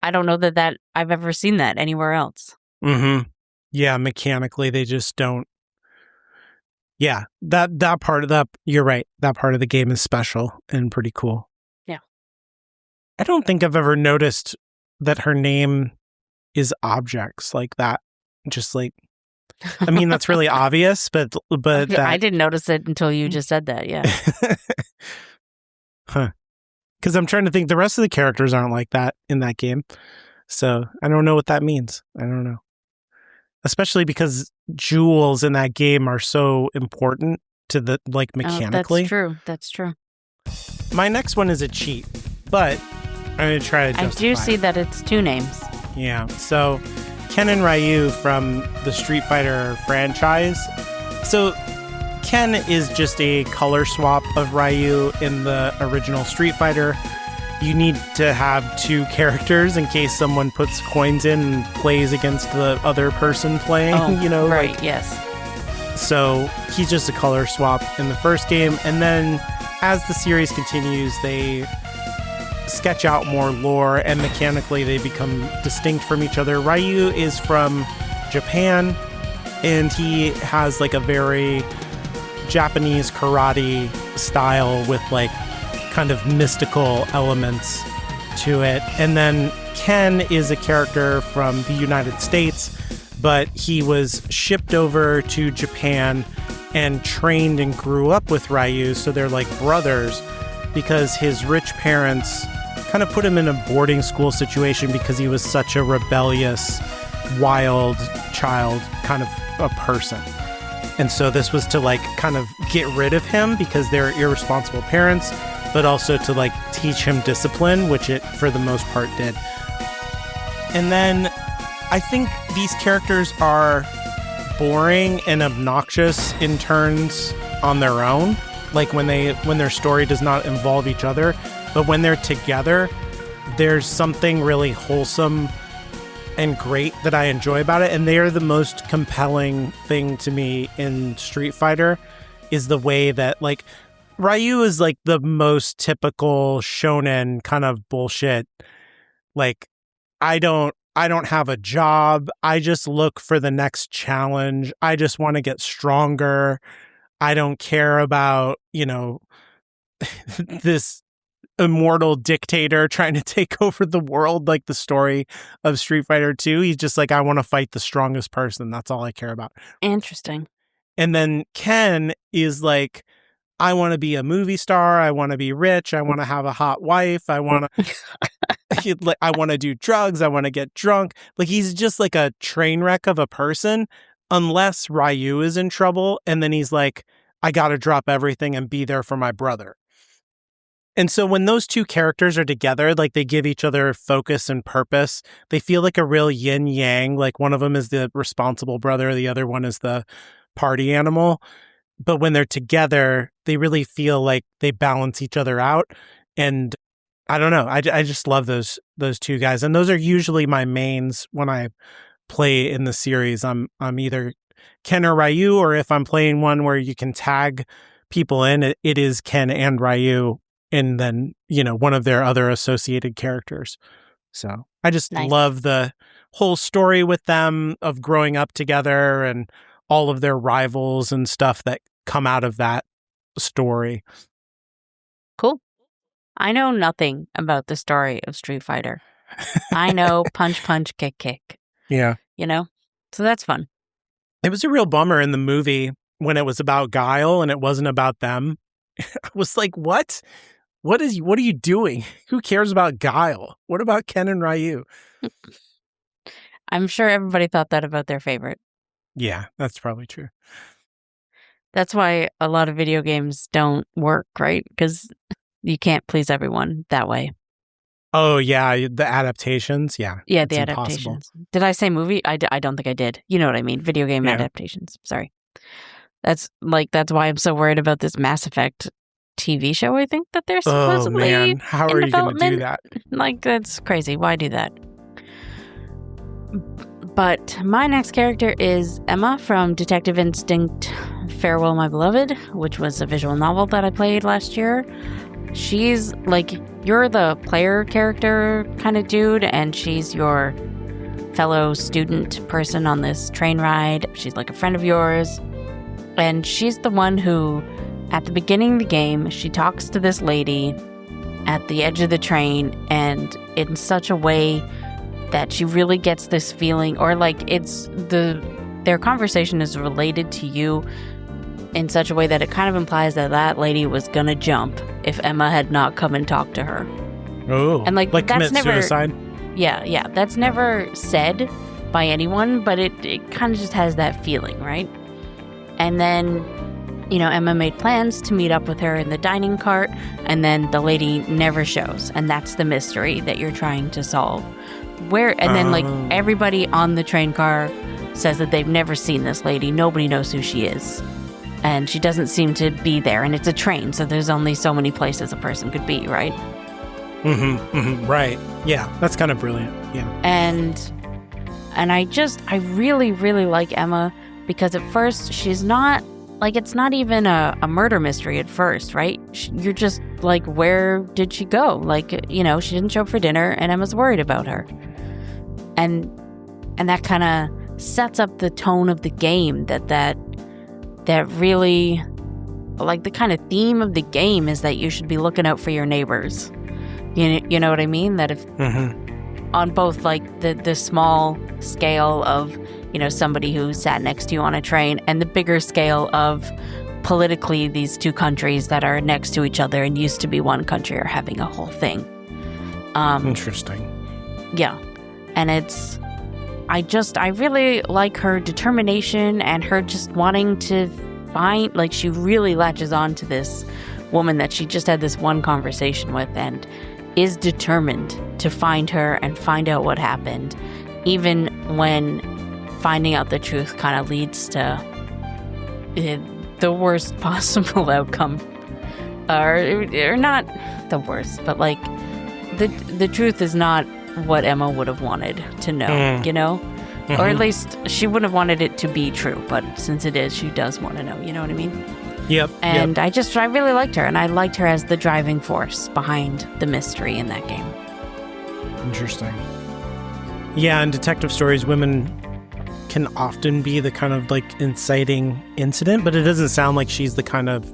I don't know that I've ever seen that anywhere else. Mm-hmm. Yeah, mechanically they just don't. Yeah, that part of you're right. That part of the game is special and pretty cool. Yeah. I don't think I've ever noticed that her name is objects like that. Just like, I mean, that's really obvious, but I didn't notice it until you just said that. Yeah. Huh. Because I'm trying to think, the rest of the characters aren't like that in that game. So I don't know what that means. I don't know. Especially because jewels in that game are so important to the, like, mechanically. Oh, that's true. My next one is a cheat, but I'm going to try to justify I do see that it's two names. Yeah. So Ken and Ryu from the Street Fighter franchise. So Ken is just a color swap of Ryu in the original Street Fighter. You need to have two characters in case someone puts coins in and plays against the other person playing, Right, yes. So he's just a color swap in the first game. And then as the series continues, they sketch out more lore and mechanically they become distinct from each other. Ryu is from Japan and he has like a very Japanese karate style with like kind of mystical elements to it. And then Ken is a character from the United States, but he was shipped over to Japan and trained and grew up with Ryu, so they're like brothers because his rich parents kind of put him in a boarding school situation because he was such a rebellious, wild child kind of a person. And so this was to like kind of get rid of him because they're irresponsible parents, but also to like teach him discipline, which it for the most part did. And then I think these characters are boring and obnoxious in turns on their own, like when their story does not involve each other, but when they're together, there's something really wholesome and great that I enjoy about it. And they are the most compelling thing to me in Street Fighter is the way that like Ryu is like the most typical shonen kind of bullshit. Like, I don't have a job. I just look for the next challenge. I just want to get stronger. I don't care about, this immortal dictator trying to take over the world like the story of Street Fighter 2. He's just like, I want to fight the strongest person. That's all I care about. Interesting. And then Ken is like, I want to be a movie star. I want to be rich. I want to have a hot wife. I want to do drugs. I want to get drunk. Like he's just like a train wreck of a person unless Ryu is in trouble. And then he's like, I got to drop everything and be there for my brother. And so when those two characters are together, like they give each other focus and purpose, they feel like a real yin yang. Like one of them is the responsible brother. The other one is the party animal. But when they're together, they really feel like they balance each other out. And I don't know. I just love those two guys. And those are usually my mains when I play in the series. I'm either Ken or Ryu, or if I'm playing one where you can tag people in, it is Ken and Ryu, and then, one of their other associated characters. So I just love the whole story with them of growing up together and all of their rivals and stuff that come out of that story. Cool. I know nothing about the story of Street Fighter. I know punch, punch, kick, kick. Yeah. So that's fun. It was a real bummer in the movie when it was about Guile and it wasn't about them. I was like, what? What are you doing? Who cares about Guile? What about Ken and Ryu? I'm sure everybody thought that about their favorite. Yeah, that's probably true. That's why a lot of video games don't work, right? Because you can't please everyone that way. Oh, yeah, the adaptations. Yeah. Yeah, it's the impossible. adaptations. Did I say movie? I don't think I did. You know what I mean? Video game Yeah. adaptations. Sorry. That's why I'm so worried about this Mass Effect TV show. I think that they're supposedly man, how in are you going to do development. that? Like, that's crazy. Why do that? But my next character is Emma from Detective Instinct Farewell My Beloved, which was a visual novel that I played last year. She's like, you're the player character kind of dude, and she's your fellow student person on this train ride. She's like a friend of yours. And she's the one who, at the beginning of the game, she talks to this lady at the edge of the train, and in such a way that she really gets this feeling, or like their conversation is related to you in such a way that it kind of implies that that lady was gonna jump if Emma had not come and talked to her. Oh, and like that's commit never suicide? Yeah, that's never said by anyone, but it kind of just has that feeling, right? And then, Emma made plans to meet up with her in the dining cart, and then the lady never shows, and that's the mystery that you're trying to solve. Then everybody on the train car says that they've never seen this lady. Nobody knows who she is. And she doesn't seem to be there, and it's a train, so there's only so many places a person could be, right? Right. Yeah, that's kind of brilliant. Yeah. And I really, really like Emma, because at first she's not, like, it's not even a murder mystery at first, right? You're just like, where did she go? Like, she didn't show up for dinner, and Emma's worried about her. And that kind of sets up the tone of the game, that really, like, the kind of theme of the game is that you should be looking out for your neighbors. You know what I mean? That if on both, like, the small scale of, somebody who sat next to you on a train, and the bigger scale of politically these two countries that are next to each other and used to be one country are having a whole thing. Interesting. Yeah. And I really like her determination and her just wanting to find, like, she really latches on to this woman that she just had this one conversation with and is determined to find her and find out what happened, even when finding out the truth kind of leads to the worst possible outcome. Or not the worst, but, like, the truth is not what Emma would have wanted to know, Or at least she wouldn't have wanted it to be true, but since it is, she does want to know, you know what I mean? Yep. And I really liked her, and I liked her as the driving force behind the mystery in that game. Interesting. Yeah, in detective stories, women can often be the kind of, like, inciting incident, but it doesn't sound like she's the kind of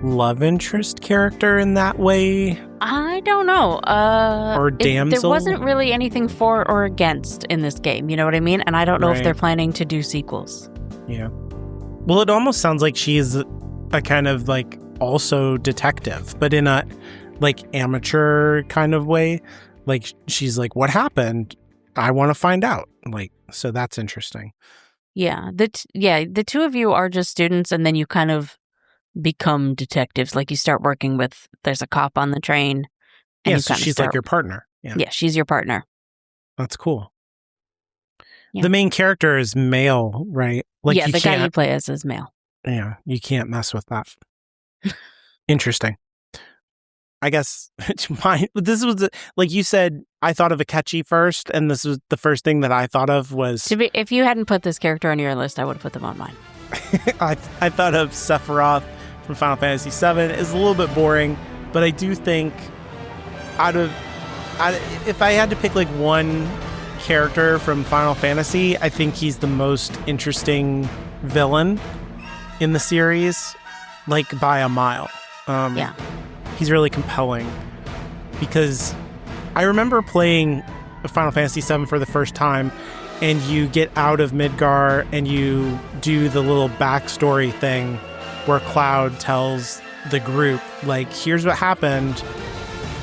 love interest character in that way. I don't know. Or damsel. There wasn't really anything for or against in this game, you know what I mean? And I don't know if they're planning to do sequels. Yeah. Well, it almost sounds like she's a kind of, like, also detective, but in a, like, amateur kind of way. Like, she's like, what happened? I want to find out. Like, so that's interesting. Yeah. The two of you are just students, and then you kind of become detectives. Like, you start working with, there's a cop on the train. And yeah, so she's like your partner. Yeah, she's your partner. That's cool. Yeah. The main character is male, right? Like, yeah, the guy you play as is male. Yeah, you can't mess with that. Interesting. I guess this was, like you said, I thought of Akechi first, and this was the first thing that I thought of was... if you hadn't put this character on your list, I would have put them on mine. I thought of Sephiroth from Final Fantasy VII. It's a little bit boring, but I do think if I had to pick, like, one character from Final Fantasy, I think he's the most interesting villain in the series, like, by a mile. Yeah. He's really compelling because I remember playing Final Fantasy VII for the first time, and you get out of Midgar and you do the little backstory thing where Cloud tells the group, like, here's what happened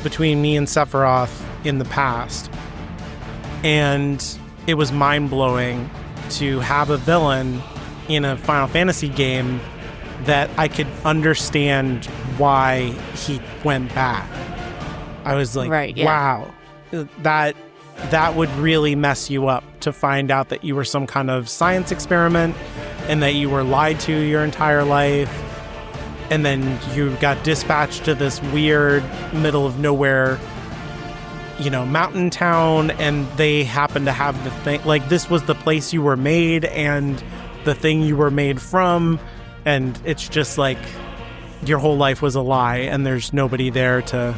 between me and Sephiroth in the past. And it was mind-blowing to have a villain in a Final Fantasy game that I could understand why he went bad. I was like, Right, yeah. wow, that would really mess you up to find out that you were some kind of science experiment and that you were lied to your entire life. And then you got dispatched to this weird middle of nowhere, mountain town, and they happen to have the thing, like this was the place you were made and the thing you were made from. And it's just like your whole life was a lie and there's nobody there to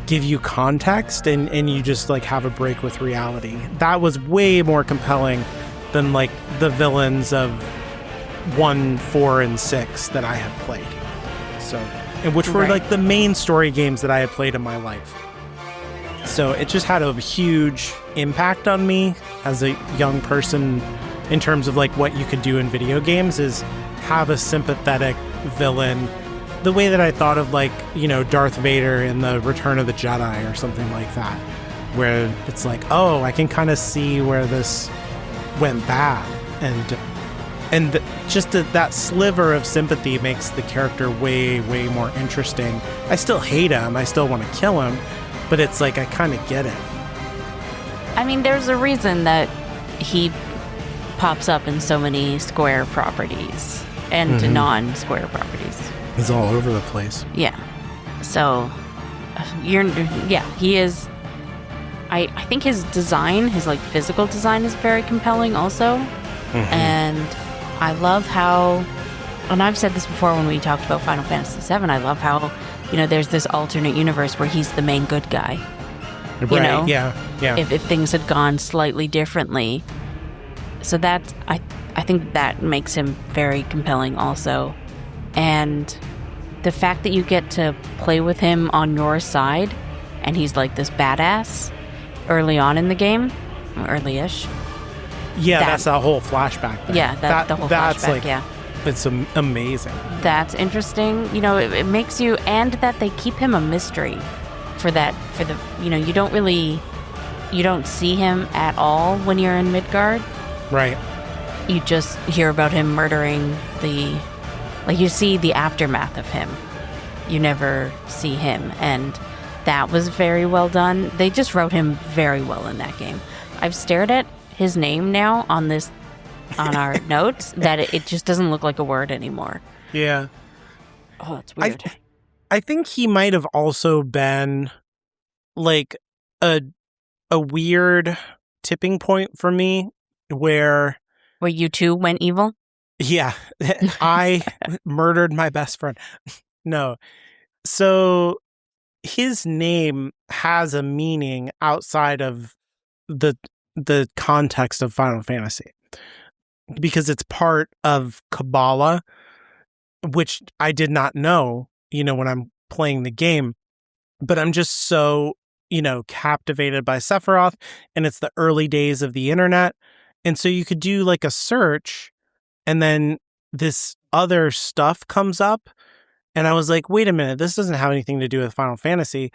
give you context, and you just like have a break with reality. That was way more compelling than like the villains of 1, 4, and 6 that I had played. So, and which were like the main story games that I had played in my life. So it just had a huge impact on me as a young person in terms of like what you could do in video games is have a sympathetic villain, the way that I thought of like, Darth Vader in the Return of the Jedi or something like that, where it's like, oh, I can kind of see where this went bad. And just that sliver of sympathy makes the character way, way more interesting. I still hate him. I still want to kill him, but it's like, I kind of get it. I mean, there's a reason that he pops up in so many Square properties and non-Square properties. He's all over the place. Yeah. So, he is. I think his design, his like physical design, is very compelling also. And I love how, and I've said this before when we talked about Final Fantasy VII, I love how, there's this alternate universe where he's the main good guy. Right, yeah. If things had gone slightly differently. So that's, I think that makes him very compelling also. And the fact that you get to play with him on your side, and he's like this badass early on in the game, early-ish. Yeah, that's that whole flashback thing. Yeah, the whole that's flashback, like, yeah. It's amazing. That's interesting. It makes you, and that they keep him a mystery for the, you don't see him at all when you're in Midgard. Right. You just hear about him murdering you see the aftermath of him. You never see him, and that was very well done. They just wrote him very well in that game. I've stared at his name now on our notes that it just doesn't look like a word anymore. Yeah. Oh, that's weird. I think he might have also been like a weird tipping point for me where you too went evil? Yeah. I murdered my best friend. No. So his name has a meaning outside of the context of Final Fantasy, because it's part of Kabbalah, which I did not know, when I'm playing the game, but I'm just so, captivated by Sephiroth, and it's the early days of the internet. And so you could do like a search, and then this other stuff comes up, and I was like, wait a minute, this doesn't have anything to do with Final Fantasy.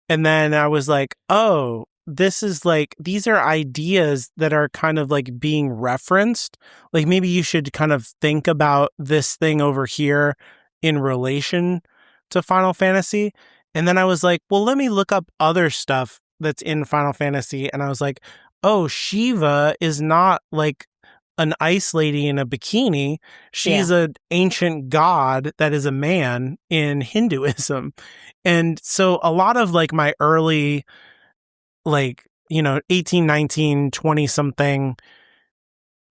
And then I was like, oh, this is like, these are ideas that are kind of like being referenced. Like maybe you should kind of think about this thing over here in relation to Final Fantasy. And then I was like, well, let me look up other stuff that's in Final Fantasy. And I was like, oh, Shiva is not like an ice lady in a bikini. She's an ancient god that is a man in Hinduism. And so a lot of like my early, 18, 19, 20 something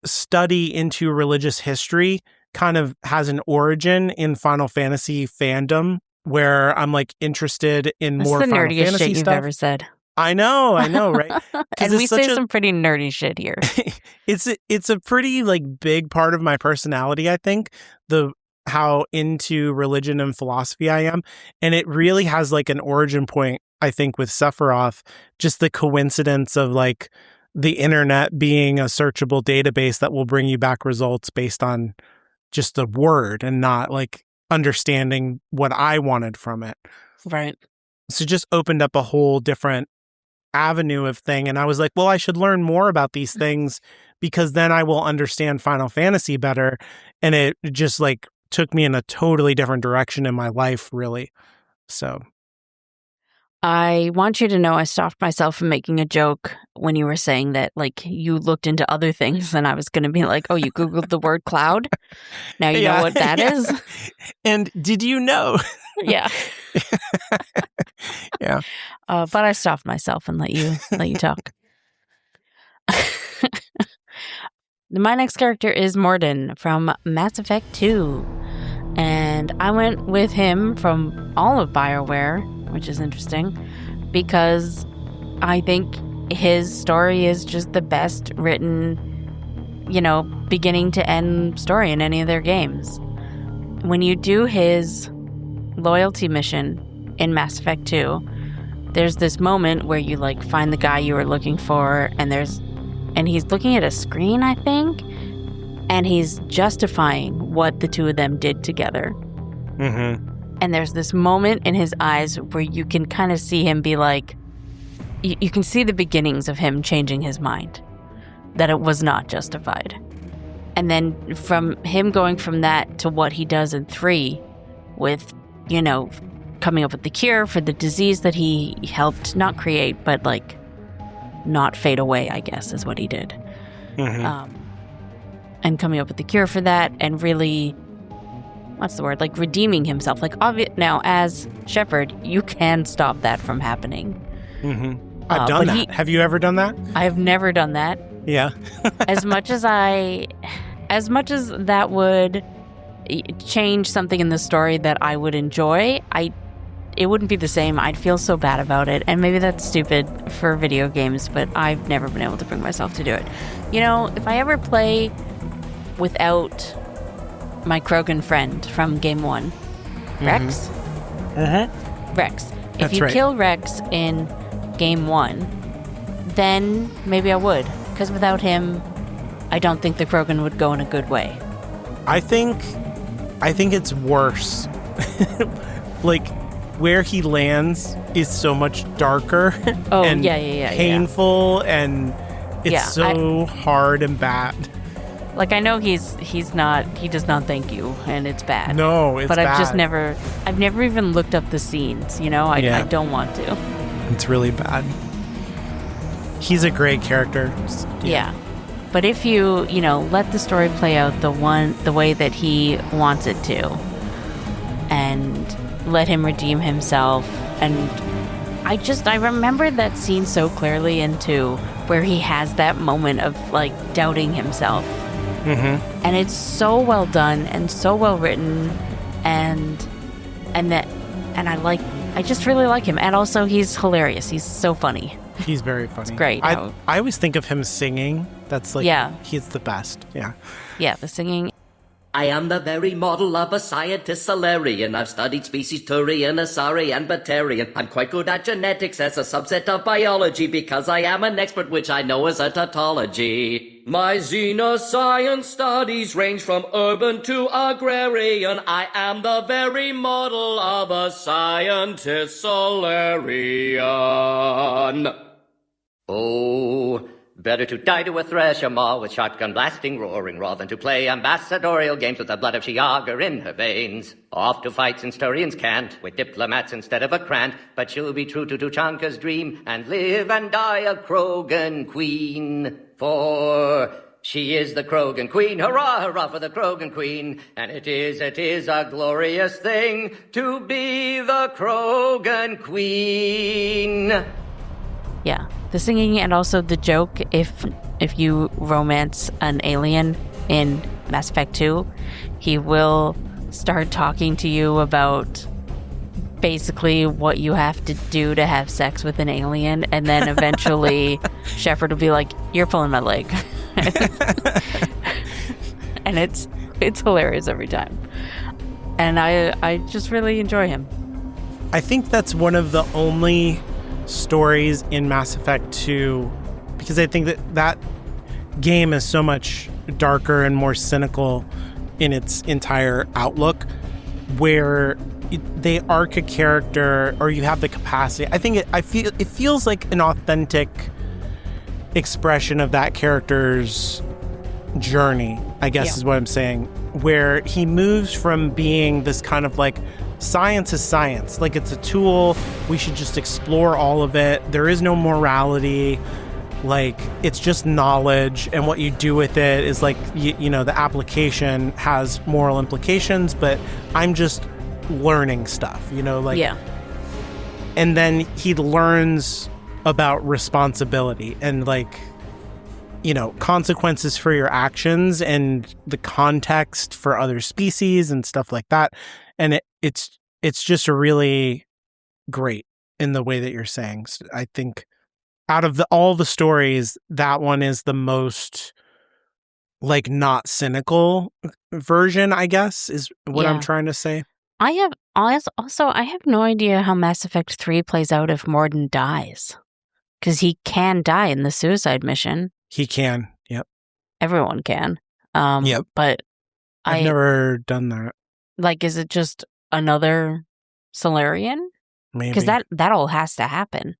study into religious history kind of has an origin in Final Fantasy fandom, where I'm like interested in more Final Fantasy stuff. That's the nerdiest shit you've ever said. I know, right? And we say some pretty nerdy shit here. It's a pretty like big part of my personality, I think, how into religion and philosophy I am. And it really has like an origin point, I think, with Sephiroth, just the coincidence of like the internet being a searchable database that will bring you back results based on just the word and not like understanding what I wanted from it. Right. So just opened up a whole different avenue of thing. And I was like, well, I should learn more about these things, because then I will understand Final Fantasy better. And it just like took me in a totally different direction in my life, really. So I want you to know I stopped myself from making a joke when you were saying that, like, you looked into other things, and I was going to be like, oh, you Googled the word cloud? Now you know what that is? And did you know? Yeah. Yeah. But I stopped myself and let you talk. My next character is Morden from Mass Effect 2. And I went with him from all of Bioware, which is interesting, because I think his story is just the best written, beginning to end story in any of their games. When you do his loyalty mission in Mass Effect 2, there's this moment where you find the guy you were looking for, and he's looking at a screen, I think, and he's justifying what the two of them did together. Mm-hmm. And there's this moment in his eyes where you can kind of see him be like, you can see the beginnings of him changing his mind, that it was not justified. And then from him going from that to what he does in 3 with, coming up with the cure for the disease that he helped not create, but not fade away, I guess, is what he did. Mm-hmm. And coming up with the cure for that and really, what's the word? Redeeming himself. Now, as Shepard, you can stop that from happening. Mm-hmm. I've done that. Have you ever done that? I have never done that. Yeah. as much as that would change something in the story that I would enjoy, it wouldn't be the same. I'd feel so bad about it. And maybe that's stupid for video games, but I've never been able to bring myself to do it. If I ever play without my Krogan friend from Game 1, Rex? Mm-hmm. Rex. That's if you right. kill Rex in Game 1, then maybe I would. Because without him, I don't think the Krogan would go in a good way. I think it's worse. Where he lands is so much darker and painful, and it's so hard and bad. I know he does not thank you, and it's bad. No, it's bad. But I've never even looked up the scenes, I don't want to. It's really bad. He's a great character. Yeah. But if you, let the story play out the way that he wants it to, and let him redeem himself, and I remember that scene so clearly in 2, where he has that moment of doubting himself. Mm-hmm. And it's so well done and so well written, and I just really like him. And also he's hilarious. He's so funny. He's very funny. It's great. I always think of him singing. That's he's the best. Yeah. Yeah, the singing. I am the very model of a scientist Solarian. I've studied species Turian, Asari, and Batarian. I'm quite good at genetics as a subset of biology because I am an expert, which I know is a tautology. My xenoscience studies range from urban to agrarian. I am the very model of a scientist Solarian. Oh, better to die to a thresher maw with shotgun blasting, roaring, rather than to play ambassadorial games with the blood of Shiagar in her veins. Off to fight since Turians can't, with diplomats instead of a Krant, but she'll be true to Tuchanka's dream and live and die a Krogan queen. For she is the Krogan queen, hurrah, hurrah for the Krogan queen, and it is a glorious thing to be the Krogan queen. Yeah, the singing and also the joke, if you romance an alien in Mass Effect 2, he will start talking to you about basically what you have to do to have sex with an alien, and then eventually Shepard will be like, you're pulling my leg. And it's hilarious every time. And I just really enjoy him. I think that's one of the only stories in Mass Effect 2, because I think that game is so much darker and more cynical in its entire outlook, where they arc a character, or you have the capacity. I think it feels like an authentic expression of that character's journey, I guess is what I'm saying, where he moves from being this kind of science is science. Like, it's a tool. We should just explore all of it. There is no morality. Like, it's just knowledge, and what you do with it is like, you know, the application has moral implications, but I'm just learning stuff, you know, like, yeah. And then he learns about responsibility and, like, you know, consequences for your actions and the context for other species and stuff like that. And it's just really great in the way that you're saying. So I think out of all the stories, that one is the most, like, not cynical version, I guess, is what I'm trying to say. I have no idea how Mass Effect 3 plays out if Mordin dies. Because he can die in the suicide mission. He can, yep. Everyone can. Yep. But I've never done that. Like, is it just another Solarian? Maybe. Because that all has to happen.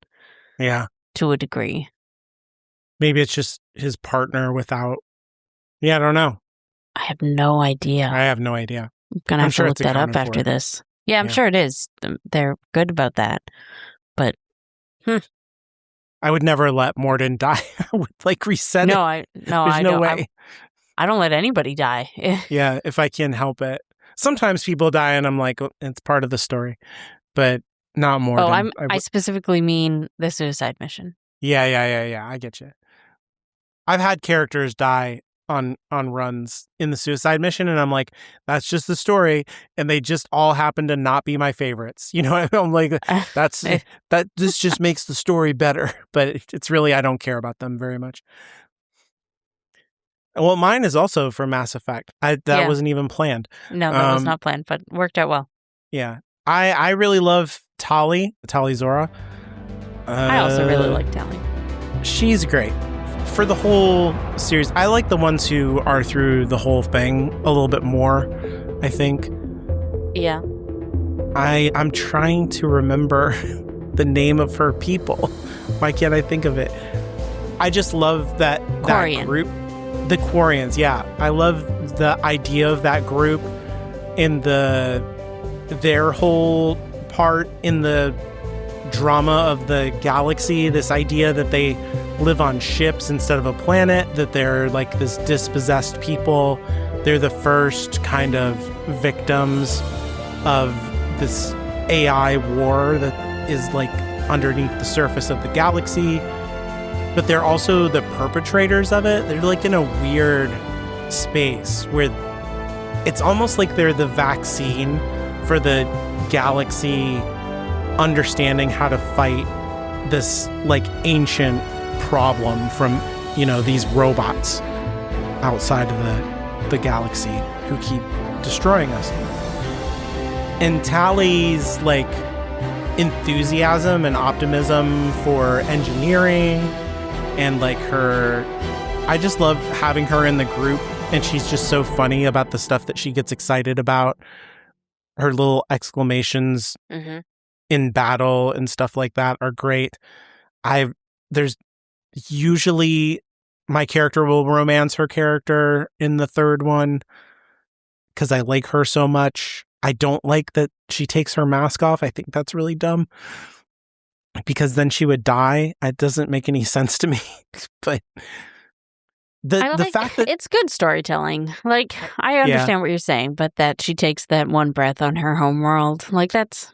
Yeah. To a degree. Maybe it's just his partner without... Yeah, I don't know. I have no idea. I have no idea. I'm going to have to look that up after this. Yeah, I'm sure it is. They're good about that. But, I would never let Mordin die. I would, like, reset it. There's no way. I don't let anybody die. Yeah, if I can help it. Sometimes people die and I'm like, it's part of the story. But not Mordin. I specifically mean the suicide mission. Yeah. I get you. I've had characters die on runs in the suicide mission, and I'm like, that's just the story, and they just all happen to not be my favorites. You know, I'm like, this just makes the story better, but it's really, I don't care about them very much. Well, mine is also for Mass Effect. That wasn't even planned. No, that was not planned, but worked out well. Yeah. I really love Tali Zora. I also really like Tali. She's great. For the whole series, I like the ones who are through the whole thing a little bit more, I think. Yeah. I'm trying to remember the name of her people. Why can't I think of it? I just love that group. The Quarians, yeah. I love the idea of that group in their whole part in the drama of the galaxy, this idea that they live on ships instead of a planet, that they're like this dispossessed people. They're the first kind of victims of this AI war that is like underneath the surface of the galaxy. But they're also the perpetrators of it. They're like in a weird space where it's almost like they're the vaccine for the galaxy understanding how to fight this like ancient problem from, you know, these robots outside of the galaxy who keep destroying us. And Tali's like enthusiasm and optimism for engineering and like I just love having her in the group, and she's just so funny about the stuff that she gets excited about. Her little exclamations in battle and stuff like that are great. There's usually my character will romance her character in the third one because I like her so much. I don't like that she takes her mask off. I think that's really dumb because then she would die. It doesn't make any sense to me. But the fact that it's good storytelling. Like, I understand what you're saying, but that she takes that one breath on her homeworld, like it's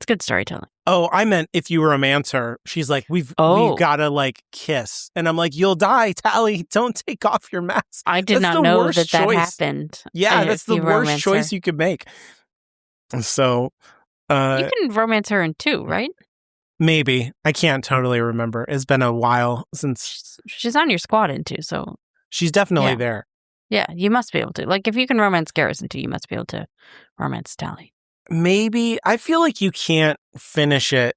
good storytelling. Oh, I meant if you romance her, she's like, we've gotta like kiss. And I'm like, you'll die, Tali. Don't take off your mask. I did not know that happened. Yeah, that's the worst choice you could make. So you can romance her in 2, right? Maybe. I can't totally remember. It's been a while since she's on your squad in 2, so she's definitely there. Yeah, you must be able to. Like, if you can romance Garrus in 2, you must be able to romance Tali. Maybe. I feel like you can't finish it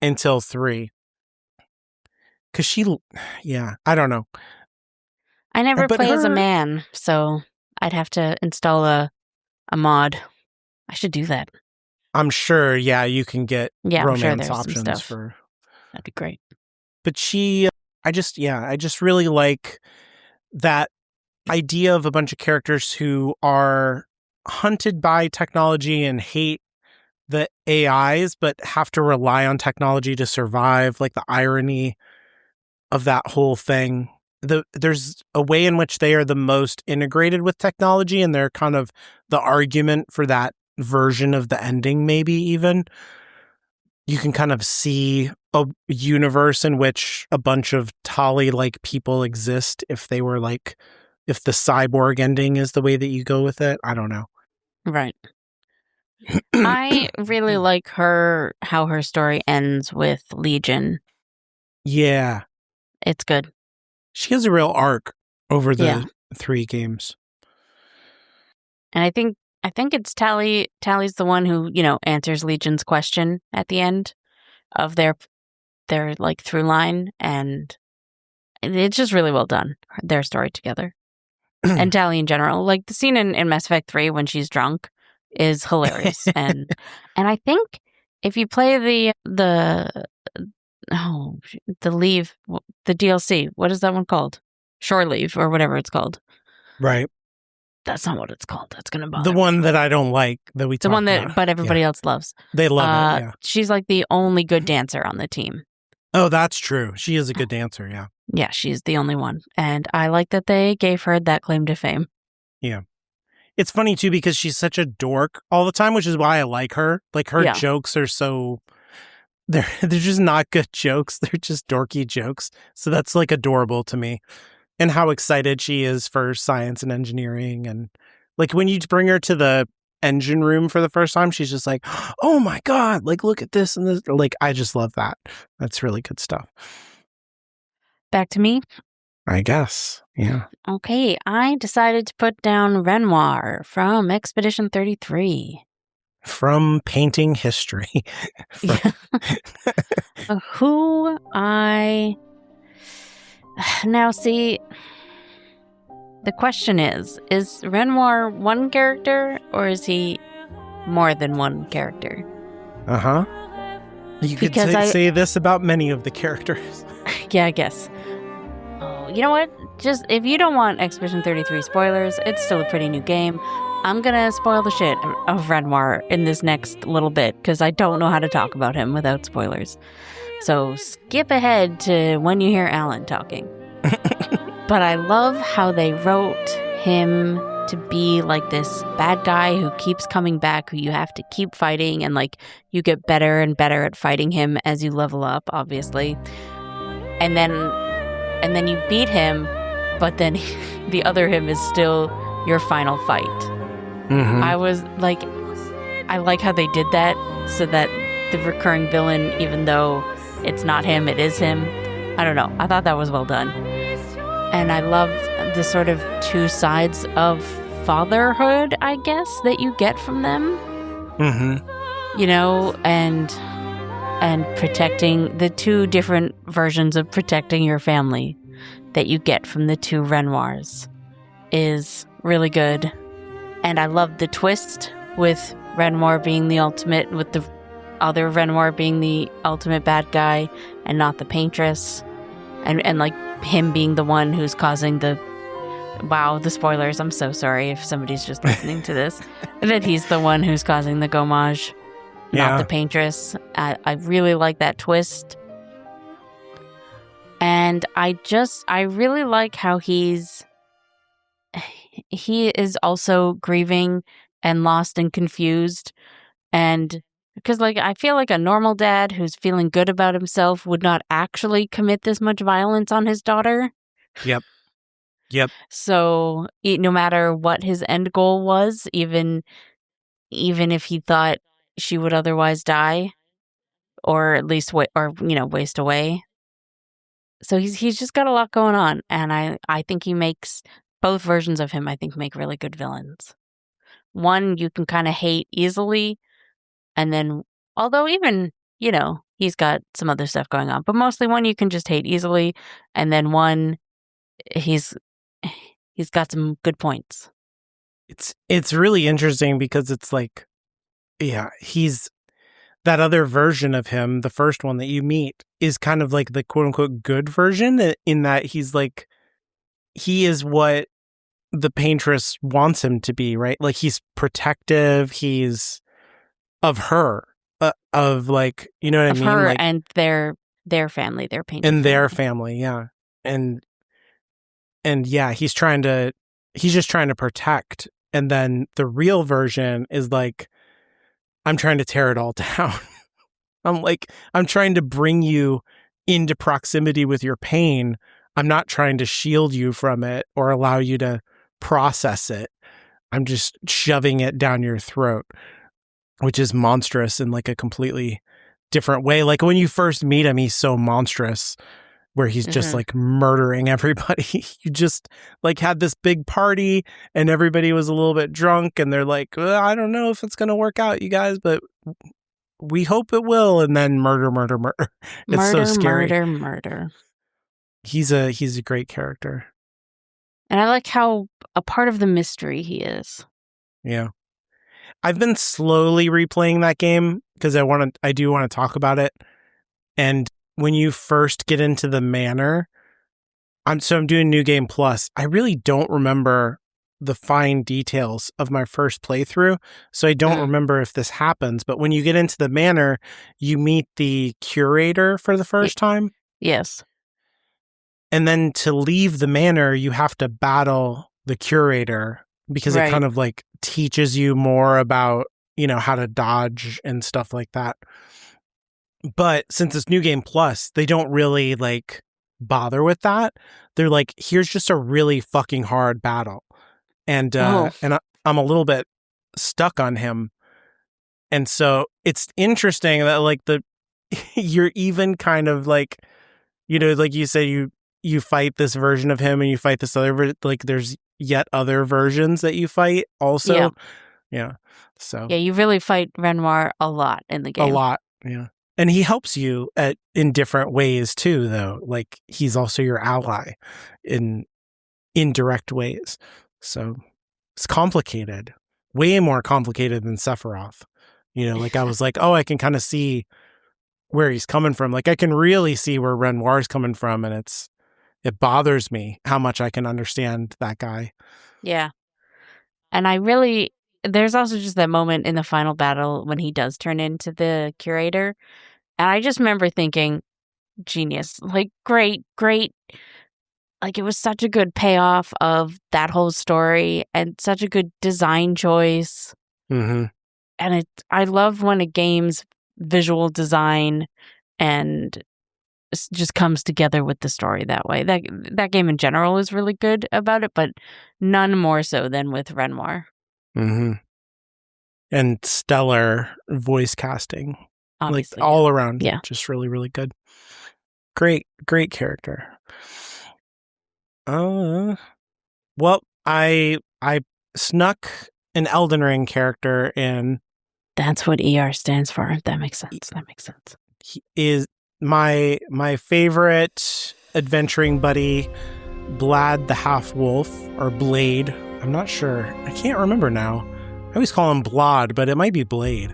until 3. Because I don't know. I never play as a man, so I'd have to install a mod. I should do that. I'm sure, you can get romance options for... That'd be great. But I just really like that idea of a bunch of characters who are hunted by technology and hate the AIs, but have to rely on technology to survive, like the irony of that whole thing. There's a way in which they are the most integrated with technology, and they're kind of the argument for that version of the ending, maybe even. You can kind of see a universe in which a bunch of Tali-like people exist if they were like, if the cyborg ending is the way that you go with it. I don't know. Right. I really like how her story ends with Legion. Yeah. It's good. She has a real arc over the 3 games. And I think it's Tally. Tally's the one who, answers Legion's question at the end of their like through line, and it's just really well done, their story together. And Tally in general, like the scene in Mass Effect 3 when she's drunk is hilarious. and I think if you play the Leave, the DLC, what is that one called? Shore Leave or whatever it's called. Right. That's not what it's called. That's going to bother the one that I don't like that we talked about. The one that but everybody else loves. They love it, yeah. She's like the only good dancer on the team. Oh, that's true. She is a good dancer, yeah. Yeah, she's the only one. And I like that they gave her that claim to fame. Yeah. It's funny, too, because she's such a dork all the time, which is why I like her. Like, her jokes are so... They're just not good jokes. They're just dorky jokes. So that's, like, adorable to me. And how excited she is for science and engineering. And, like, when you bring her to the engine room for the first time, she's just like, oh, my God, like, look at this and this. Like, I just love that. That's really good stuff. Back to me? I guess, yeah. Okay, I decided to put down Renoir from Expedition 33. From painting history. Now, see, the question is Renoir one character, or is he more than one character? Uh-huh. You could say this about many of the characters. Yeah, I guess. Oh, you know what? Just, if you don't want Expedition 33 spoilers, it's still a pretty new game. I'm gonna spoil the shit of Renoir in this next little bit, because I don't know how to talk about him without spoilers. So skip ahead to when you hear Alan talking. But I love how they wrote him to be like this bad guy who keeps coming back, who you have to keep fighting, and like you get better and better at fighting him as you level up, obviously. And then you beat him, but then the other him is still your final fight. Mm-hmm. I like how they did that, so that the recurring villain, even though it's not him, it is him. I don't know. I thought that was well done. And I love the sort of two sides of fatherhood, I guess, that you get from them. Mm-hmm. You know, and protecting the two different versions of protecting your family that you get from the two Renoirs is really good. And I love the twist with Renoir being the ultimate, with the other Renoir being the ultimate bad guy and not the paintress. And like him being the one who's causing the spoilers. I'm so sorry if somebody's just listening to this. That he's the one who's causing the gommage, not the paintress. I really like that twist. And I really like how he is also grieving and lost and confused. And because, like, I feel like a normal dad who's feeling good about himself would not actually commit this much violence on his daughter. Yep. So no matter what his end goal was, even if he thought she would otherwise die, or at least waste away. So he's just got a lot going on, and I think he makes both versions of him. I think make really good villains. One you can kind of hate easily. And then, although even, he's got some other stuff going on, but mostly one you can just hate easily. And then one, he's got some good points. It's really interesting because it's like, yeah, he's that other version of him, the first one that you meet, is kind of like the quote unquote good version, in that he's like, he is what the paintress wants him to be, right? Like, he's protective, he's of her, of like, you know what Of I mean? her Like, and their family, their painted and their family. family, yeah. And yeah, he's just trying to protect. And then the real version is like, I'm trying to tear it all down. I'm trying to bring you into proximity with your pain. I'm not trying to shield you from it or allow you to process it. I'm just shoving it down your throat, which is monstrous in like a completely different way. Like when you first meet him, he's so monstrous where he's just like murdering everybody. You just like had this big party and everybody was a little bit drunk and they're like, well, I don't know if it's going to work out, you guys, but we hope it will. And then murder. It's so scary. Murder. He's a great character. And I like how a part of the mystery he is. Yeah. I've been slowly replaying that game because I do want to talk about it. And when you first get into the manor, I'm doing New Game Plus. I really don't remember the fine details of my first playthrough, so I don't remember if this happens. But when you get into the manor, you meet the curator for the first time. Yes. And then to leave the manor, you have to battle the curator because it kind of like teaches you more about, you know, how to dodge and stuff like that. But since it's New Game Plus, they don't really like bother with that. They're like, here's just a really fucking hard battle. And I'm a little bit stuck on him. And so it's interesting that like you're even kind of like, you know, like you say, you fight this version of him and you fight this other, like there's yet other versions that you fight also. Yeah. So yeah, you really fight Renoir a lot in the game. A lot. Yeah. And he helps you in different ways too, though. Like he's also your ally in indirect ways. So it's complicated, way more complicated than Sephiroth. You know, like I was like, oh, I can kind of see where he's coming from. Like I can really see where Renoir's coming from, and it bothers me how much I can understand that guy. Yeah. And there's also just that moment in the final battle when he does turn into the curator. And I just remember thinking, genius, like great. Like it was such a good payoff of that whole story and such a good design choice. Mm-hmm. And I love when a game's visual design and just comes together with the story that way. That game in general is really good about it, but none more so than with Renoir. Mm-hmm. And stellar voice casting. Obviously, like all around. Yeah. Just really, really good. Great character. Well, I snuck an Elden Ring character in. That's what ER stands for. That makes sense. He is my favorite adventuring buddy, Blad the Half-Wolf, or Blade. I'm not sure. I can't remember now. I always call him Blad, but it might be Blade.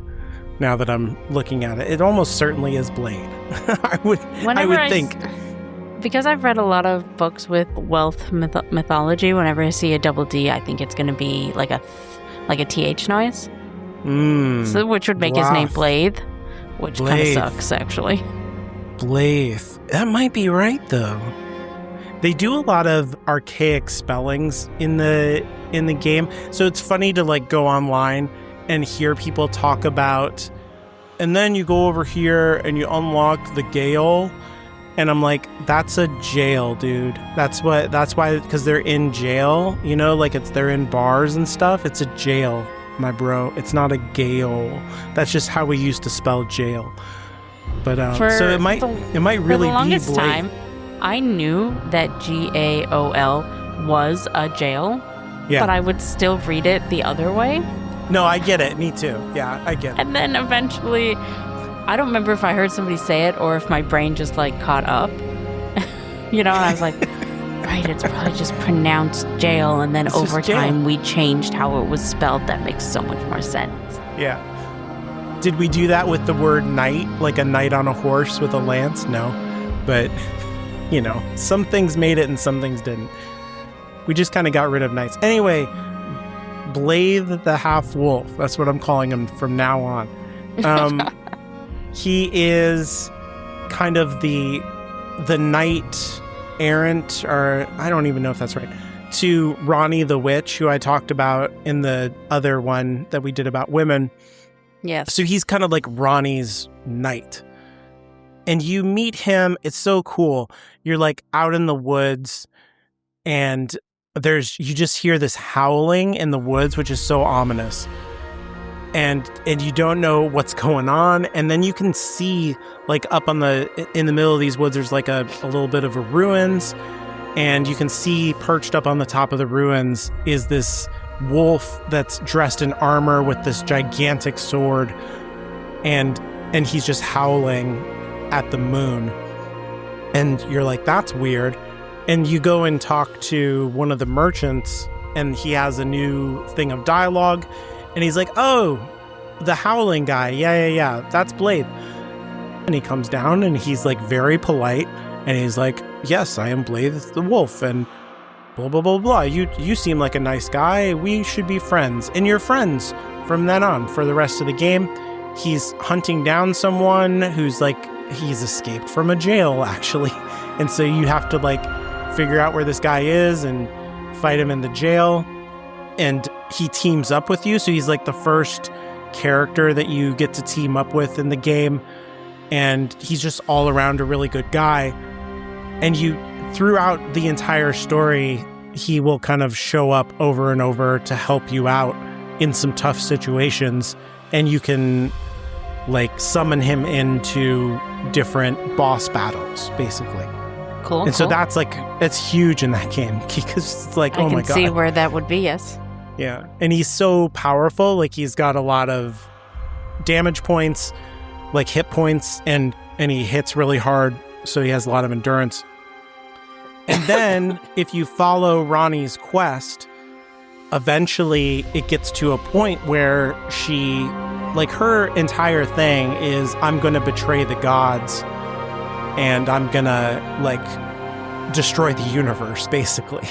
Now that I'm looking at it, it almost certainly is Blade. I would think. Because I've read a lot of books with wealth mythology, whenever I see a double D, I think it's going to be like a TH noise. So, which would make his name Blade, which kind of sucks, actually. Blade. That might be right, though. They do a lot of archaic spellings in the game, so it's funny to like go online and hear people talk about, and then you go over here and you unlock the Gale. And I'm like, that's a jail, dude. That's why, because they're in jail, you know, like they're in bars and stuff. It's a jail, my bro. It's not a Gale. That's just how we used to spell jail. But so it might really be. For the longest time, I knew that GAOL was a jail, but I would still read it the other way. No, I get it. Me too. Yeah, I get it. And then eventually, I don't remember if I heard somebody say it or if my brain just like caught up, you know, and I was like, right, it's probably just pronounced jail. And then over time we changed how it was spelled. That makes so much more sense. Yeah. Did we do that with the word knight, like a knight on a horse with a lance? No. But, you know, some things made it and some things didn't. We just kind of got rid of knights. Anyway, Blade the Half-Wolf. That's what I'm calling him from now on. He is kind of the knight errant, or I don't even know if that's right, to Ronnie the Witch, who I talked about in the other one that we did about women. Yes. So he's kind of like Ronnie's knight. And you meet him. It's so cool. You're like out in the woods, and you just hear this howling in the woods, which is so ominous. And you don't know what's going on. And then you can see, like, up in the middle of these woods, there's like a little bit of a ruins. And you can see perched up on the top of the ruins is this wolf that's dressed in armor with this gigantic sword. And he's just howling at the moon. And you're like, that's weird. And you go and talk to one of the merchants, and he has a new thing of dialogue. And he's like, oh, the howling guy. Yeah. That's Blade. And he comes down, and he's like very polite. And he's like, yes, I am Blade the wolf. And blah, blah, blah, blah. You seem like a nice guy. We should be friends. And you're friends from then on for the rest of the game. He's hunting down someone who's like, he's escaped from a jail, actually. And so you have to like figure out where this guy is and fight him in the jail. And he teams up with you. So he's like the first character that you get to team up with in the game. And he's just all around a really good guy. And throughout the entire story, he will kind of show up over and over to help you out in some tough situations. And you can like summon him into different boss battles, basically. Cool. And so that's like, it's huge in that game because it's like, oh my God. I can see where that would be, yes. Yeah. And he's so powerful. Like he's got a lot of damage points, like hit points, and he hits really hard. So he has a lot of endurance. And then if you follow Ronnie's quest, eventually it gets to a point where she, like her entire thing is, I'm going to betray the gods and I'm going to like destroy the universe, basically.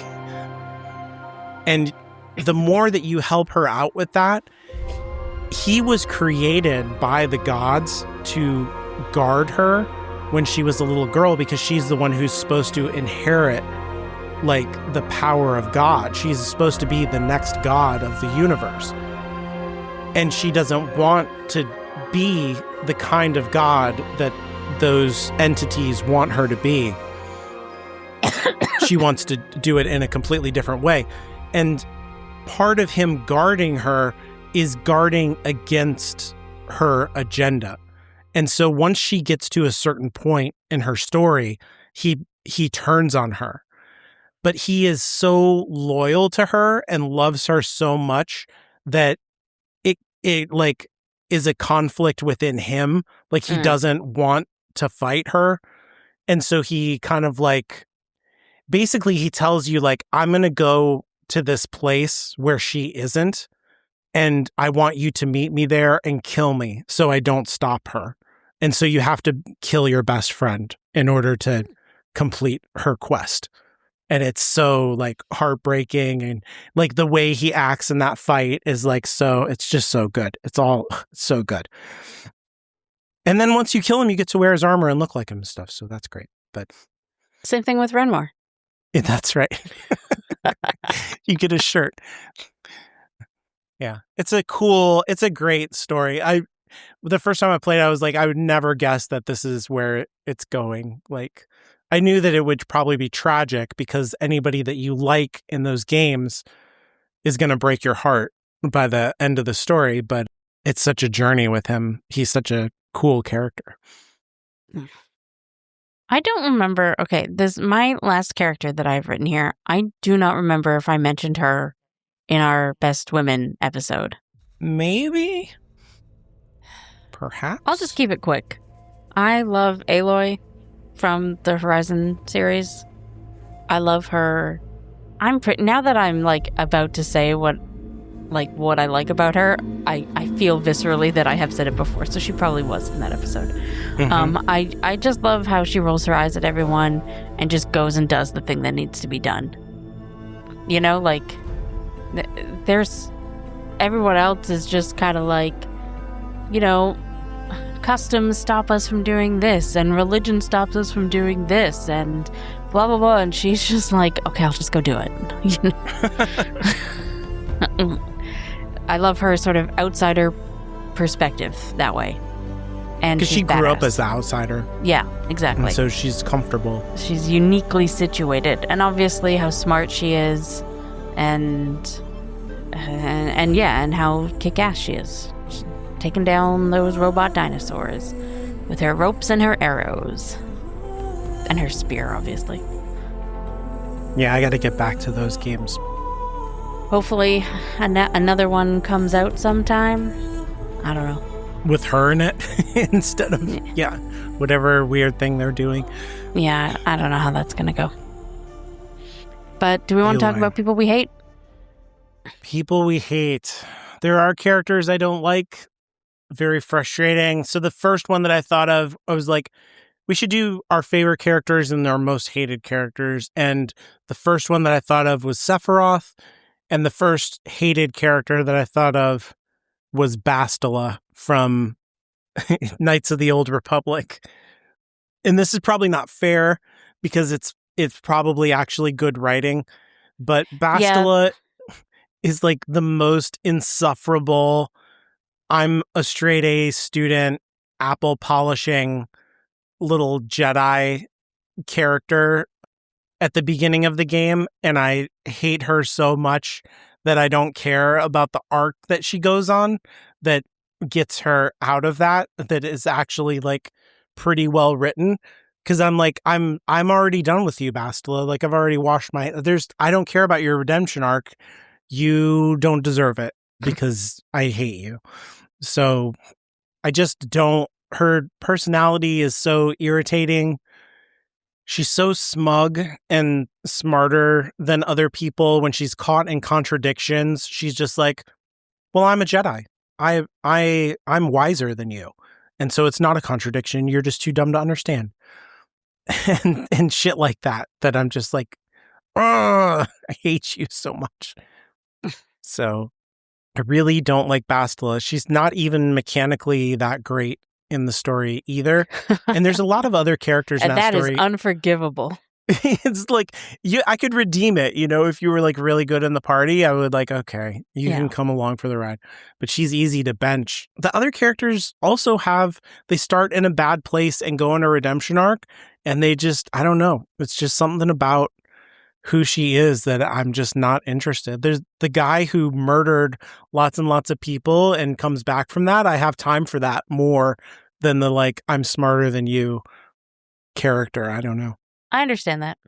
And the more that you help her out with that, he was created by the gods to guard her when she was a little girl, because she's the one who's supposed to inherit like the power of God. She's supposed to be the next god of the universe. And she doesn't want to be the kind of god that those entities want her to be. She wants to do it in a completely different way. And part of him guarding her is guarding against her agenda. And so once she gets to a certain point in her story, he turns on her. But he is so loyal to her and loves her so much that it like is a conflict within him. Like he doesn't want to fight her. And so he kind of like, basically he tells you like, I'm going to go to this place where she isn't, and I want you to meet me there and kill me so I don't stop her. And so you have to kill your best friend in order to complete her quest. And it's so like heartbreaking, and like the way he acts in that fight is like, so it's just so good. It's so good. And then once you kill him, you get to wear his armor and look like him and stuff. So that's great. But same thing with Renmore. Yeah, that's right. You get a shirt. Yeah. It's a great story. The first time I played, I was like, I would never guess that this is where it's going. Like, I knew that it would probably be tragic because anybody that you like in those games is going to break your heart by the end of the story. But it's such a journey with him. He's such a cool character. I don't remember. Okay, my last character that I've written here, I do not remember if I mentioned her in our Best Women episode. Maybe? Perhaps? I'll just keep it quick. I love Aloy from the Horizon series. I love her. Now that I'm like about to say what I like about her, I feel viscerally that I have said it before, so she probably was in that episode. Mm-hmm. I just love how she rolls her eyes at everyone and just goes and does the thing that needs to be done. You know, like there's everyone else is just kind of like, you know, customs stop us from doing this, and religion stops us from doing this, and blah, blah, blah. And she's just like, okay, I'll just go do it. I love her sort of outsider perspective that way. And because she grew up as the outsider. Yeah, exactly. And so she's comfortable. She's uniquely situated, and obviously how smart she is, and how kick-ass she is. She's taking down those robot dinosaurs with her ropes and her arrows. And her spear, obviously. Yeah, I got to get back to those games. Hopefully another one comes out sometime. I don't know. With her in it instead of, whatever weird thing they're doing. Yeah, I don't know how that's going to go. But do we want to talk about people we hate? People we hate. There are characters I don't like. Very frustrating. So the first one that I thought of, I was like, we should do our favorite characters and our most hated characters. And the first one that I thought of was Sephiroth. And the first hated character that I thought of was Bastila from Knights of the Old Republic. And this is probably not fair because it's probably actually good writing. But Bastila is like the most insufferable. I'm a straight A student, apple polishing little Jedi character at the beginning of the game, and I hate her so much that I don't care about the arc that she goes on that gets her out of that is actually like pretty well written. Cause I'm like, I'm already done with you, Bastila. Like I've already washed I don't care about your redemption arc. You don't deserve it because I hate you. So I just don't, her personality is so irritating. She's so smug and smarter than other people. When she's caught in contradictions, she's just like, well, I'm a Jedi. I'm wiser than you. And so it's not a contradiction. You're just too dumb to understand. And shit like that I'm just like, I hate you so much. So I really don't like Bastila. She's not even mechanically that great in the story either. And there's a lot of other characters in that story. That is unforgivable. It's like, I could redeem it, if you were like really good in the party, I would like, okay, you can come along for the ride. But she's easy to bench. The other characters also they start in a bad place and go on a redemption arc, and they just, I don't know. It's just something about who she is that I'm just not interested. There's the guy who murdered lots and lots of people and comes back from that. I have time for that more than the like, I'm smarter than you character. I don't know. I understand that.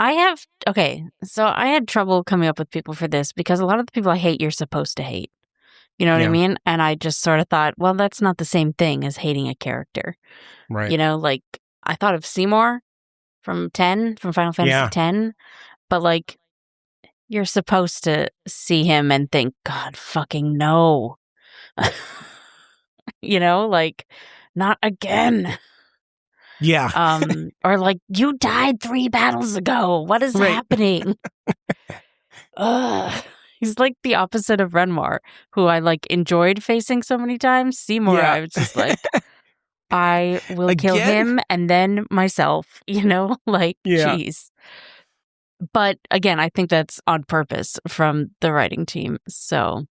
So I had trouble coming up with people for this because a lot of the people I hate, you're supposed to hate. You know what I mean? And I just sort of thought, well, that's not the same thing as hating a character. Right. Like I thought of Seymour from Final Fantasy X, but like you're supposed to see him and think, God fucking no. Like not again. Yeah. Or like, you died 3 battles ago. What is happening? He's like the opposite of Renmar, who I like enjoyed facing so many times. Seymour, I was just like, I will kill him and then myself, jeez. But again, I think that's on purpose from the writing team. So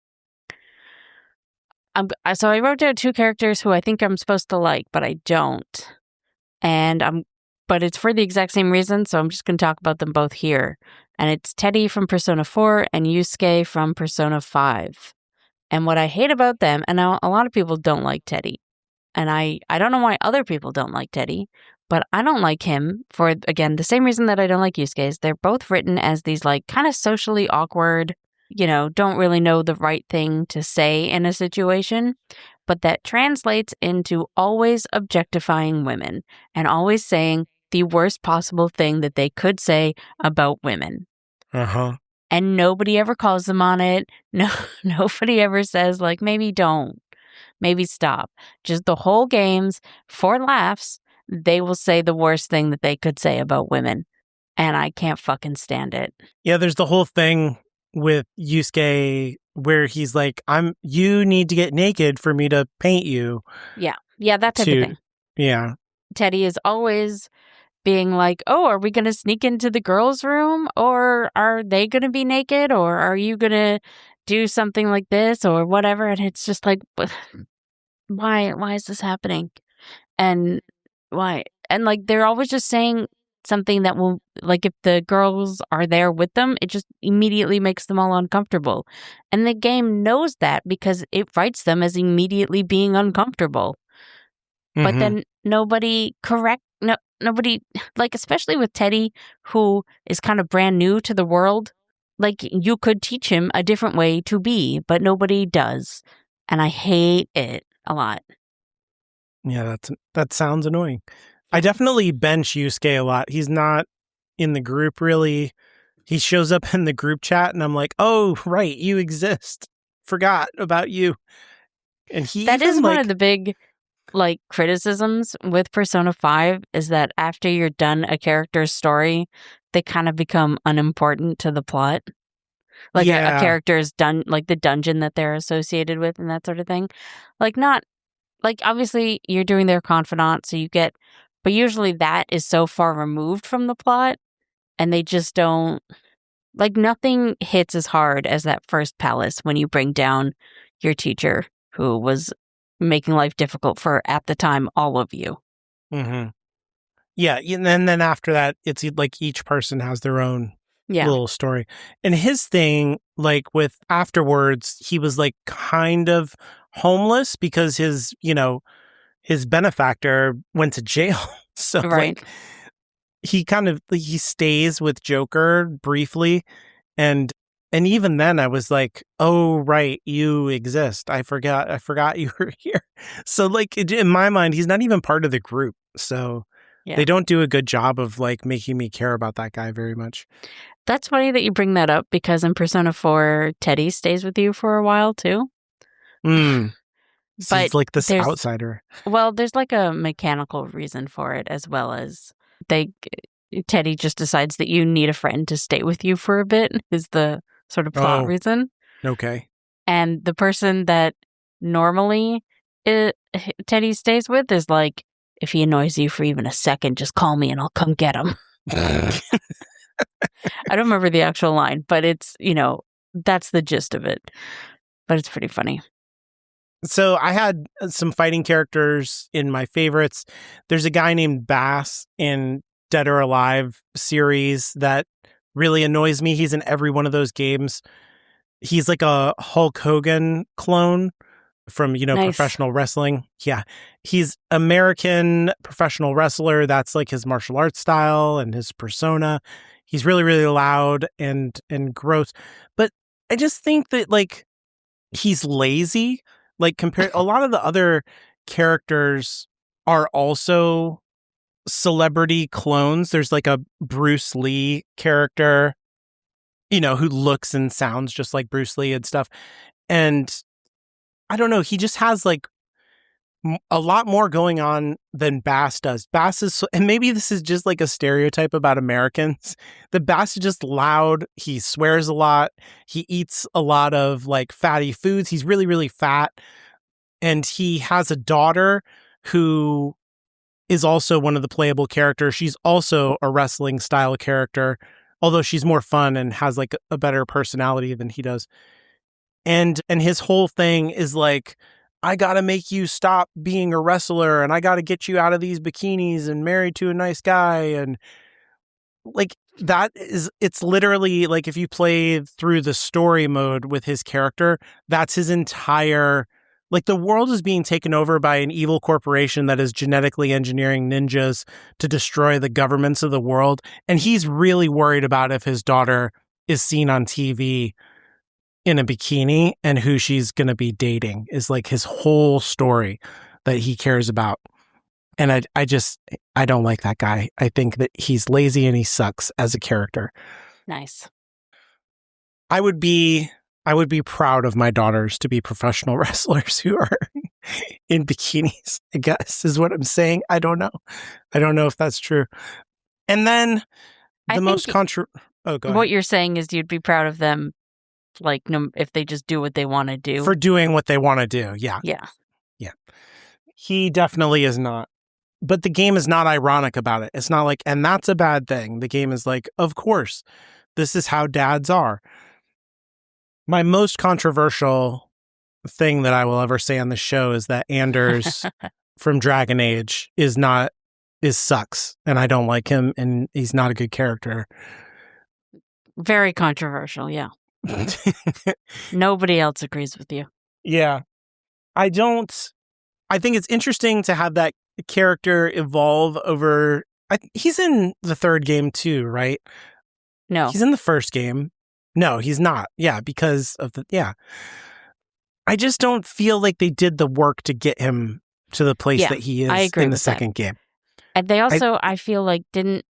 I wrote down 2 characters who I think I'm supposed to like, but I don't. But it's for the exact same reason, so I'm just going to talk about them both here. And it's Teddy from Persona 4 and Yusuke from Persona 5. And what I hate about them, and now a lot of people don't like Teddy, and I don't know why other people don't like Teddy, but I don't like him for, again, the same reason that I don't like Yusuke is they're both written as these like kind of socially awkward, don't really know the right thing to say in a situation. But that translates into always objectifying women and always saying the worst possible thing that they could say about women. Uh-huh. And nobody ever calls them on it. No, nobody ever says, like, maybe don't, maybe stop. Just the whole games, for laughs, they will say the worst thing that they could say about women. And I can't fucking stand it. Yeah, there's the whole thing with Yusuke where he's like, you need to get naked for me to paint you. Yeah, that type of thing. Yeah. Teddy is always being like, oh, are we going to sneak into the girls' room? Or are they going to be naked? Or are you going to do something like this or whatever? And it's just like, why is this happening? And why? And like, they're always just saying something that will, like, if the girls are there with them, it just immediately makes them all uncomfortable. And the game knows that because it writes them as immediately being uncomfortable. But then nobody, like, especially with Teddy, who is kind of brand new to the world, like, you could teach him a different way to be, but nobody does. And I hate it a lot. Yeah, that sounds annoying. I definitely bench Yusuke a lot. He's not in the group really. He shows up in the group chat and I'm like, oh, right, you exist. Forgot about you. And that is one of the big like criticisms with Persona 5 is that after you're done a character's story, they kind of become unimportant to the plot. Like a character is done, like the dungeon that they're associated with and that sort of thing. Like not, like obviously you're doing their confidant, so you get, but usually that is so far removed from the plot and they just don't, like nothing hits as hard as that first palace when you bring down your teacher who was making life difficult for, at the time, all of you. Mm-hmm. Yeah, and then after that, it's like each person has their own little story. And his thing, like with afterwards, he was like kind of homeless because his benefactor went to jail. So like he stays with Joker briefly. And even then I was like, oh, right, you exist. I forgot you were here. So like in my mind, he's not even part of the group. So they don't do a good job of like making me care about that guy very much. That's funny that you bring that up because in Persona 4, Teddy stays with you for a while too. So but it's like this outsider. Well, there's like a mechanical reason for it as well as Teddy just decides that you need a friend to stay with you for a bit is the sort of plot reason. Okay. And the person that normally Teddy stays with is like, if he annoys you for even a second, just call me and I'll come get him. I don't remember the actual line, but it's, that's the gist of it. But it's pretty funny. So I had some fighting characters in my favorites. There's a guy named Bass in Dead or Alive series that really annoys me. He's in every one of those games. He's like a Hulk Hogan clone from, nice. Professional wrestling. Yeah. He's American professional wrestler. That's like his martial arts style and his persona. He's really, really loud and gross. But I just think that like he's lazy. Like compared, a lot of the other characters are also celebrity clones. There's like a Bruce Lee character, who looks and sounds just like Bruce Lee and stuff. And I don't know, he just has like a lot more going on than Bass does. Bass is, and maybe this is just like a stereotype about Americans. The Bass is just loud. He swears a lot. He eats a lot of like fatty foods. He's really, really fat. And he has a daughter who is also one of the playable characters. She's also a wrestling style character, although she's more fun and has like a better personality than he does. And his whole thing is like, I got to make you stop being a wrestler and I got to get you out of these bikinis and married to a nice guy. And like it's literally like if you play through the story mode with his character, that's his entire, like the world is being taken over by an evil corporation that is genetically engineering ninjas to destroy the governments of the world. And he's really worried about if his daughter is seen on TV in a bikini and who she's going to be dating is like his whole story that he cares about. And I don't like that guy. I think that he's lazy and he sucks as a character. Nice. I would be proud of my daughters to be professional wrestlers who are in bikinis, I guess is what I'm saying. I don't know if that's true. And then the most go ahead. What you're saying is you'd be proud of them like if they just do what they want to do. For doing what they want to do. Yeah. Yeah. He definitely is not. But the game is not ironic about it. It's not like, and that's a bad thing. The game is like, of course, this is how dads are. My most controversial thing that I will ever say on the show is that Anders from Dragon Age is sucks, and I don't like him, and he's not a good character. Very controversial, yeah. Nobody else agrees with you. Yeah. I think it's interesting to have that character evolve over. He's in the third game too, right? No. He's in the first game. No, he's not. Yeah, because of I just don't feel like they did the work to get him to the place that he is in the second game. And they also, I feel like, didn't...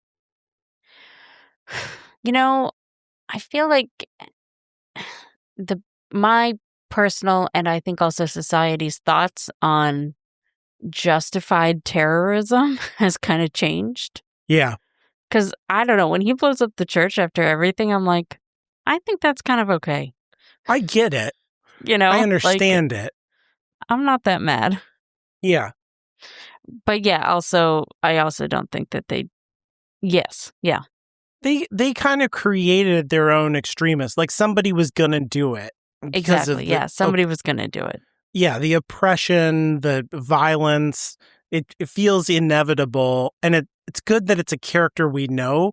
I feel like my personal and I think also society's thoughts on justified terrorism has kind of changed. Yeah. Because, I don't know, when he blows up the church after everything, I'm like, I think that's kind of okay. I get it. I understand it. I'm not that mad. Yeah. But yeah, I also don't think that yeah. They kind of created their own extremists. Like somebody was going to do it. Exactly. Somebody was going to do it. Yeah, the oppression, the violence, it feels inevitable. And it's good that it's a character we know.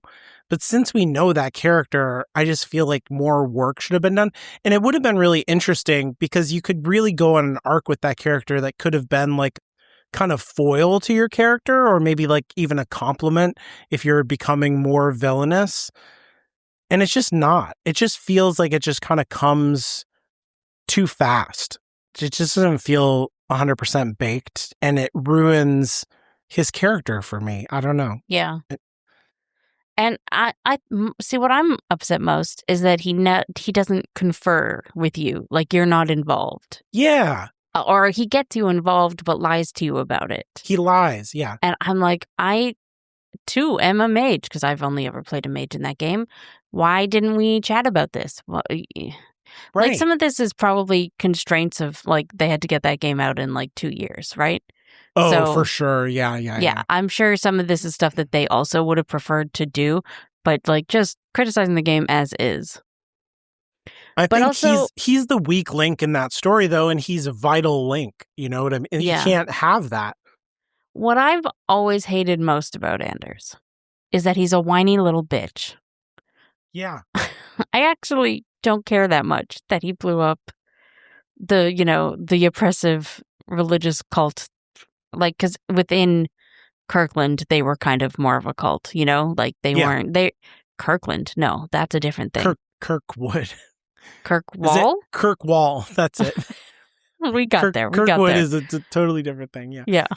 But since we know that character, I just feel like more work should have been done. And it would have been really interesting because you could really go on an arc with that character that could have been like kind of foil to your character, or maybe like even a compliment if you're becoming more villainous. And it's just not. It just feels like it just kind of comes too fast. It just doesn't feel 100% baked, and it ruins his character for me. I don't know. Yeah. And I see what I'm upset most is that he doesn't confer with you, like you're not involved. Yeah. Or he gets you involved but lies to you about it. He lies, yeah. And I'm like, I too am a mage because I've only ever played a mage in that game. Why didn't we chat about this? Well, right. Like some of this is probably constraints of like they had to get that game out in like 2 years, right? Oh, so, for sure. Yeah. I'm sure some of this is stuff that they also would have preferred to do, but like just criticizing the game as is. I think he's the weak link in that story, though, and he's a vital link. You know what I mean? And you can't have that. What I've always hated most about Anders is that he's a whiny little bitch. Yeah. I actually don't care that much that he blew up the oppressive religious cult. Like, because within Kirkland, they were kind of more of a cult, like they weren't. Kirkland, no, that's a different thing. Kirkwood. Kirkwall? Kirkwall, that's it. We got there. Kirkwood is a totally different thing, yeah. Yeah.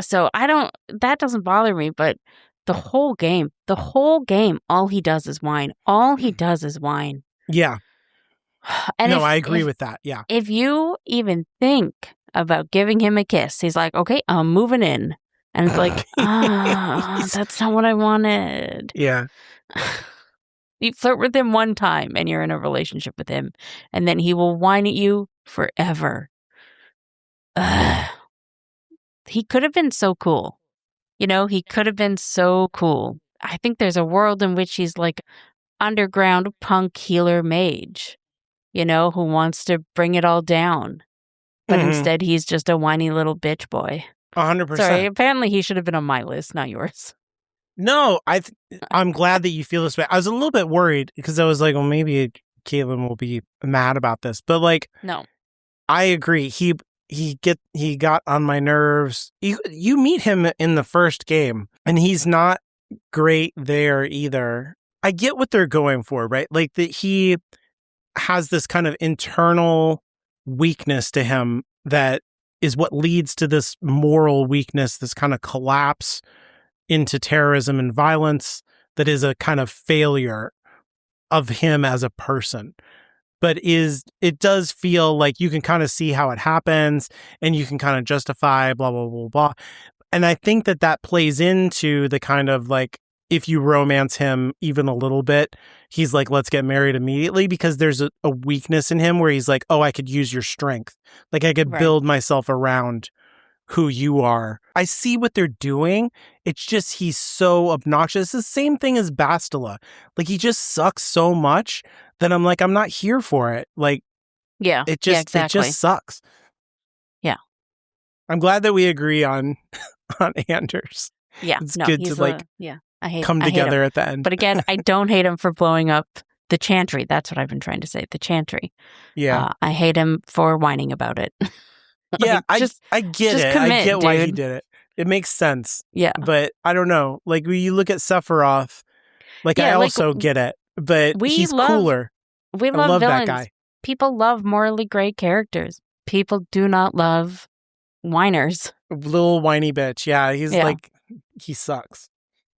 So that doesn't bother me, but the whole game, all he does is whine. Yeah. And I agree with that, yeah. If you even think about giving him a kiss, he's like, okay, I'm moving in. And it's like, that's not what I wanted. Yeah. You flirt with him one time and you're in a relationship with him, and then he will whine at you forever. He could have been so cool. He could have been so cool. I think there's a world in which he's like underground punk healer mage, who wants to bring it all down. But instead he's just a whiny little bitch boy. 100%. Sorry, apparently he should have been on my list, not yours. No, I'm glad that you feel this way. I was a little bit worried because I was like, well, maybe Caitlin will be mad about this. But like, no, I agree. He got on my nerves. You meet him in the first game, and he's not great there either. I get what they're going for, right? Like that he has this kind of internal weakness to him that is what leads to this moral weakness, this kind of collapse into terrorism and violence that is a kind of failure of him as a person. But it does feel like you can kind of see how it happens and you can kind of justify blah, blah, blah, blah. And I think that plays into the kind of like, if you romance him even a little bit, he's like, let's get married immediately, because there's a weakness in him where he's like, oh, I could use your strength. Like I could build myself around who you are. I see what they're doing. It's just he's so obnoxious. It's the same thing as Bastila. Like he just sucks so much that I'm like, I'm not here for it. Like it just sucks. Yeah. I'm glad that we agree on Anders. Yeah. It's good to I hate come together at the end. But again, I don't hate him for blowing up the Chantry. That's what I've been trying to say. The Chantry. Yeah. I hate him for whining about it. Yeah, I get it. Commit, I get why he dude. did it. It makes sense. Yeah. But I don't know. Like when you look at Sephiroth, like I also get it. But he's cooler. We I love villains. that guy. People love morally gray characters. People do not love whiners. Little whiny bitch. Yeah, he's like, he sucks.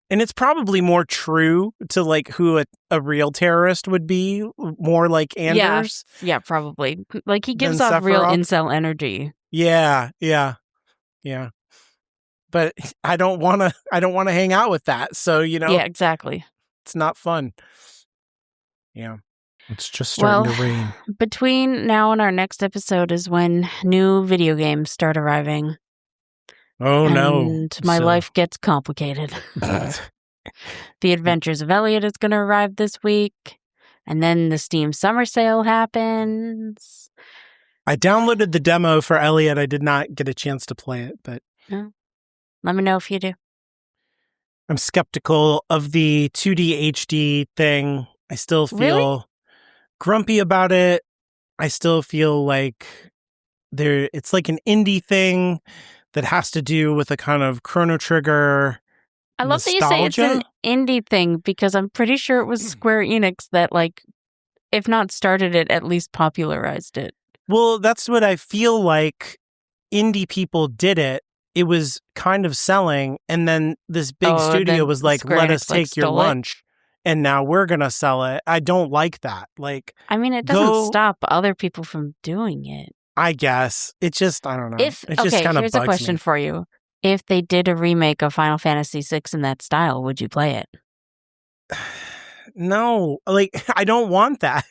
And it's probably more true to like who a real terrorist would be, more like Anders. Yeah, probably. Like he gives off real incel energy. Yeah. But I don't want to hang out with that. So, Yeah, exactly. It's not fun. Yeah. It's just starting to rain. Between now and our next episode is when new video games start arriving. Oh, no. And my life gets complicated. The Adventures of Elliot is going to arrive this week. And then the Steam Summer Sale happens. I downloaded the demo for Elliot. I did not get a chance to play it, but... Let me know if you do. I'm skeptical of the 2D HD thing. I still feel grumpy about it. I still feel like it's like an indie thing that has to do with a kind of Chrono Trigger I love nostalgia. that you say it's an indie thing, because I'm pretty sure it was Square Enix that, like, if not started it, at least popularized it. Well, that's what I feel like. Indie people did it. It was kind of selling, and then this big studio was like, let us take your lunch, and now we're going to sell it. I don't like that. Like, I mean, it doesn't stop other people from doing it. I guess. It just, I don't know. It just kind of here's a question for you. If they did a remake of Final Fantasy VI in that style, would you play it? No. Like, I don't want that.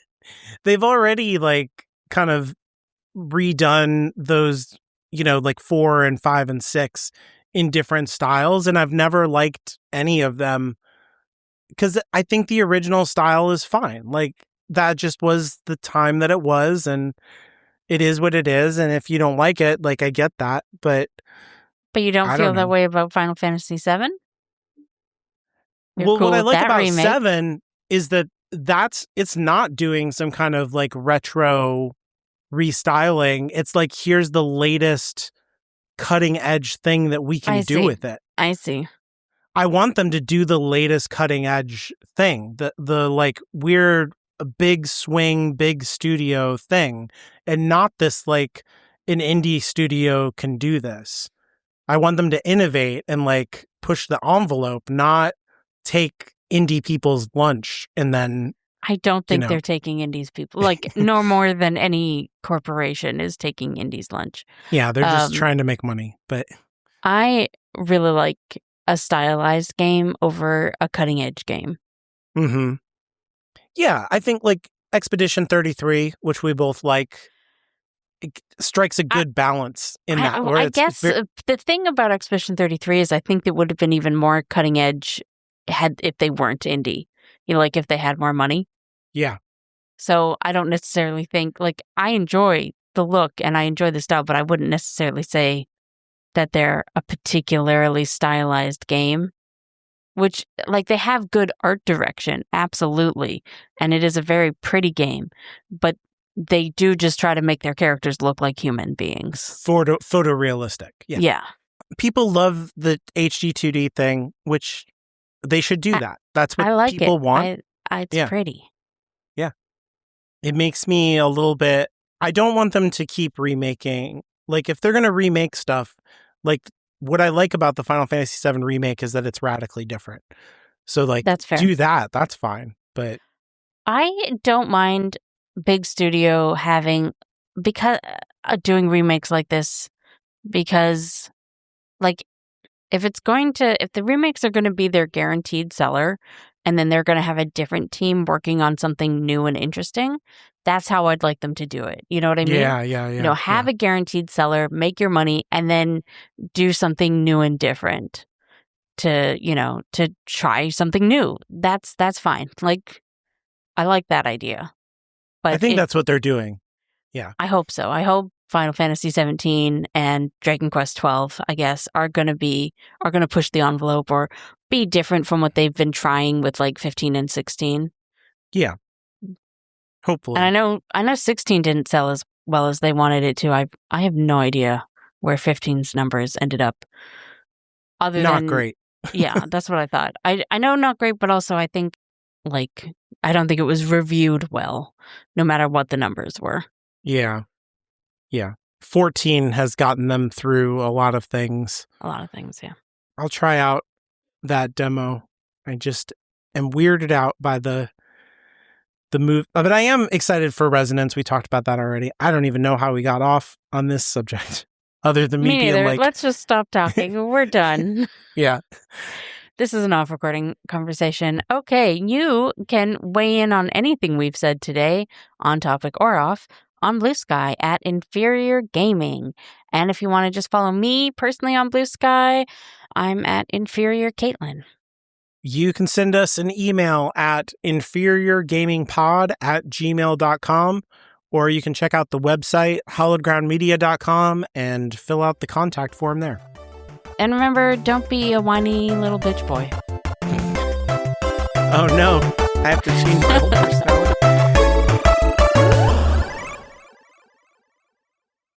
They've already, like, kind of redone those, like 4 and 5 and 6 in different styles, and I've never liked any of them because I think the original style is fine. Like, that just was the time that it was, and it is what it is, and if you don't like it, like, I get that, but you don't feel that way about Final Fantasy VII? Well, what I like about 7 is that it's not doing some kind of like retro restyling. It's like, here's the latest cutting edge thing that we can do with it. I see. I want them to do the latest cutting edge thing, the like weird big swing, big studio thing, and not this like an indie studio can do this. I want them to innovate and like push the envelope, not take indie people's lunch and then I don't think they're taking indies people, like, no more than any corporation is taking indies lunch. Yeah, they're just trying to make money. But I really like a stylized game over a cutting edge game. Mm-hmm. Yeah, I think like Expedition 33, which we both like, it strikes a good balance in that. I guess the thing about Expedition 33 is I think it would have been even more cutting edge if they weren't indie. Like if they had more money. Yeah. So I don't necessarily think, like, I enjoy the look and I enjoy the style, but I wouldn't necessarily say that they're a particularly stylized game, which, like, they have good art direction, absolutely. And it is a very pretty game, but they do just try to make their characters look like human beings. Photorealistic. Yeah. People love the HD 2D thing, which they should do that. That's what people want. It's pretty. Yeah. It makes me a little bit... I don't want them to keep remaking. Like, if they're going to remake stuff, like, what I like about the Final Fantasy VII remake is that it's radically different. So, like, that's fair. Do that. That's fine. But I don't mind big studio having... because doing remakes like this, because, like, if the remakes are going to be their guaranteed seller, and then they're going to have a different team working on something new and interesting, that's how I'd like them to do it. You know what I mean? Yeah. Have a guaranteed seller, make your money, and then do something new and different to try something new. That's fine. Like, I like that idea. But I think that's what they're doing. Yeah. I hope so. I hope Final Fantasy 17 and Dragon Quest 12, I guess, are going to push the envelope or be different from what they've been trying with like 15 and 16. Yeah. Hopefully. And I know 16 didn't sell as well as they wanted it to. I have no idea where 15's numbers ended up. Not great. Yeah, that's what I thought. I know not great, but also I think I don't think it was reviewed well, no matter what the numbers were. Yeah. 14 has gotten them through a lot of things. Yeah. I'll try out that demo. I just am weirded out by the move. But I am excited for Resonance. We talked about that already. I don't even know how we got off on this subject, other than me being like... Let's just stop talking. We're done. Yeah. This is an off-recording conversation. Okay, you can weigh in on anything we've said today, on topic or off, on Blue Sky at Inferior Gaming. And if you want to just follow me personally on Blue Sky, I'm at Inferior Caitlin. You can send us an email at inferiorgamingpod@gmail.com, or you can check out the website, hollowedgroundmedia.com, and fill out the contact form there. And remember, don't be a whiny little bitch boy. Oh no, I have to change my whole personality.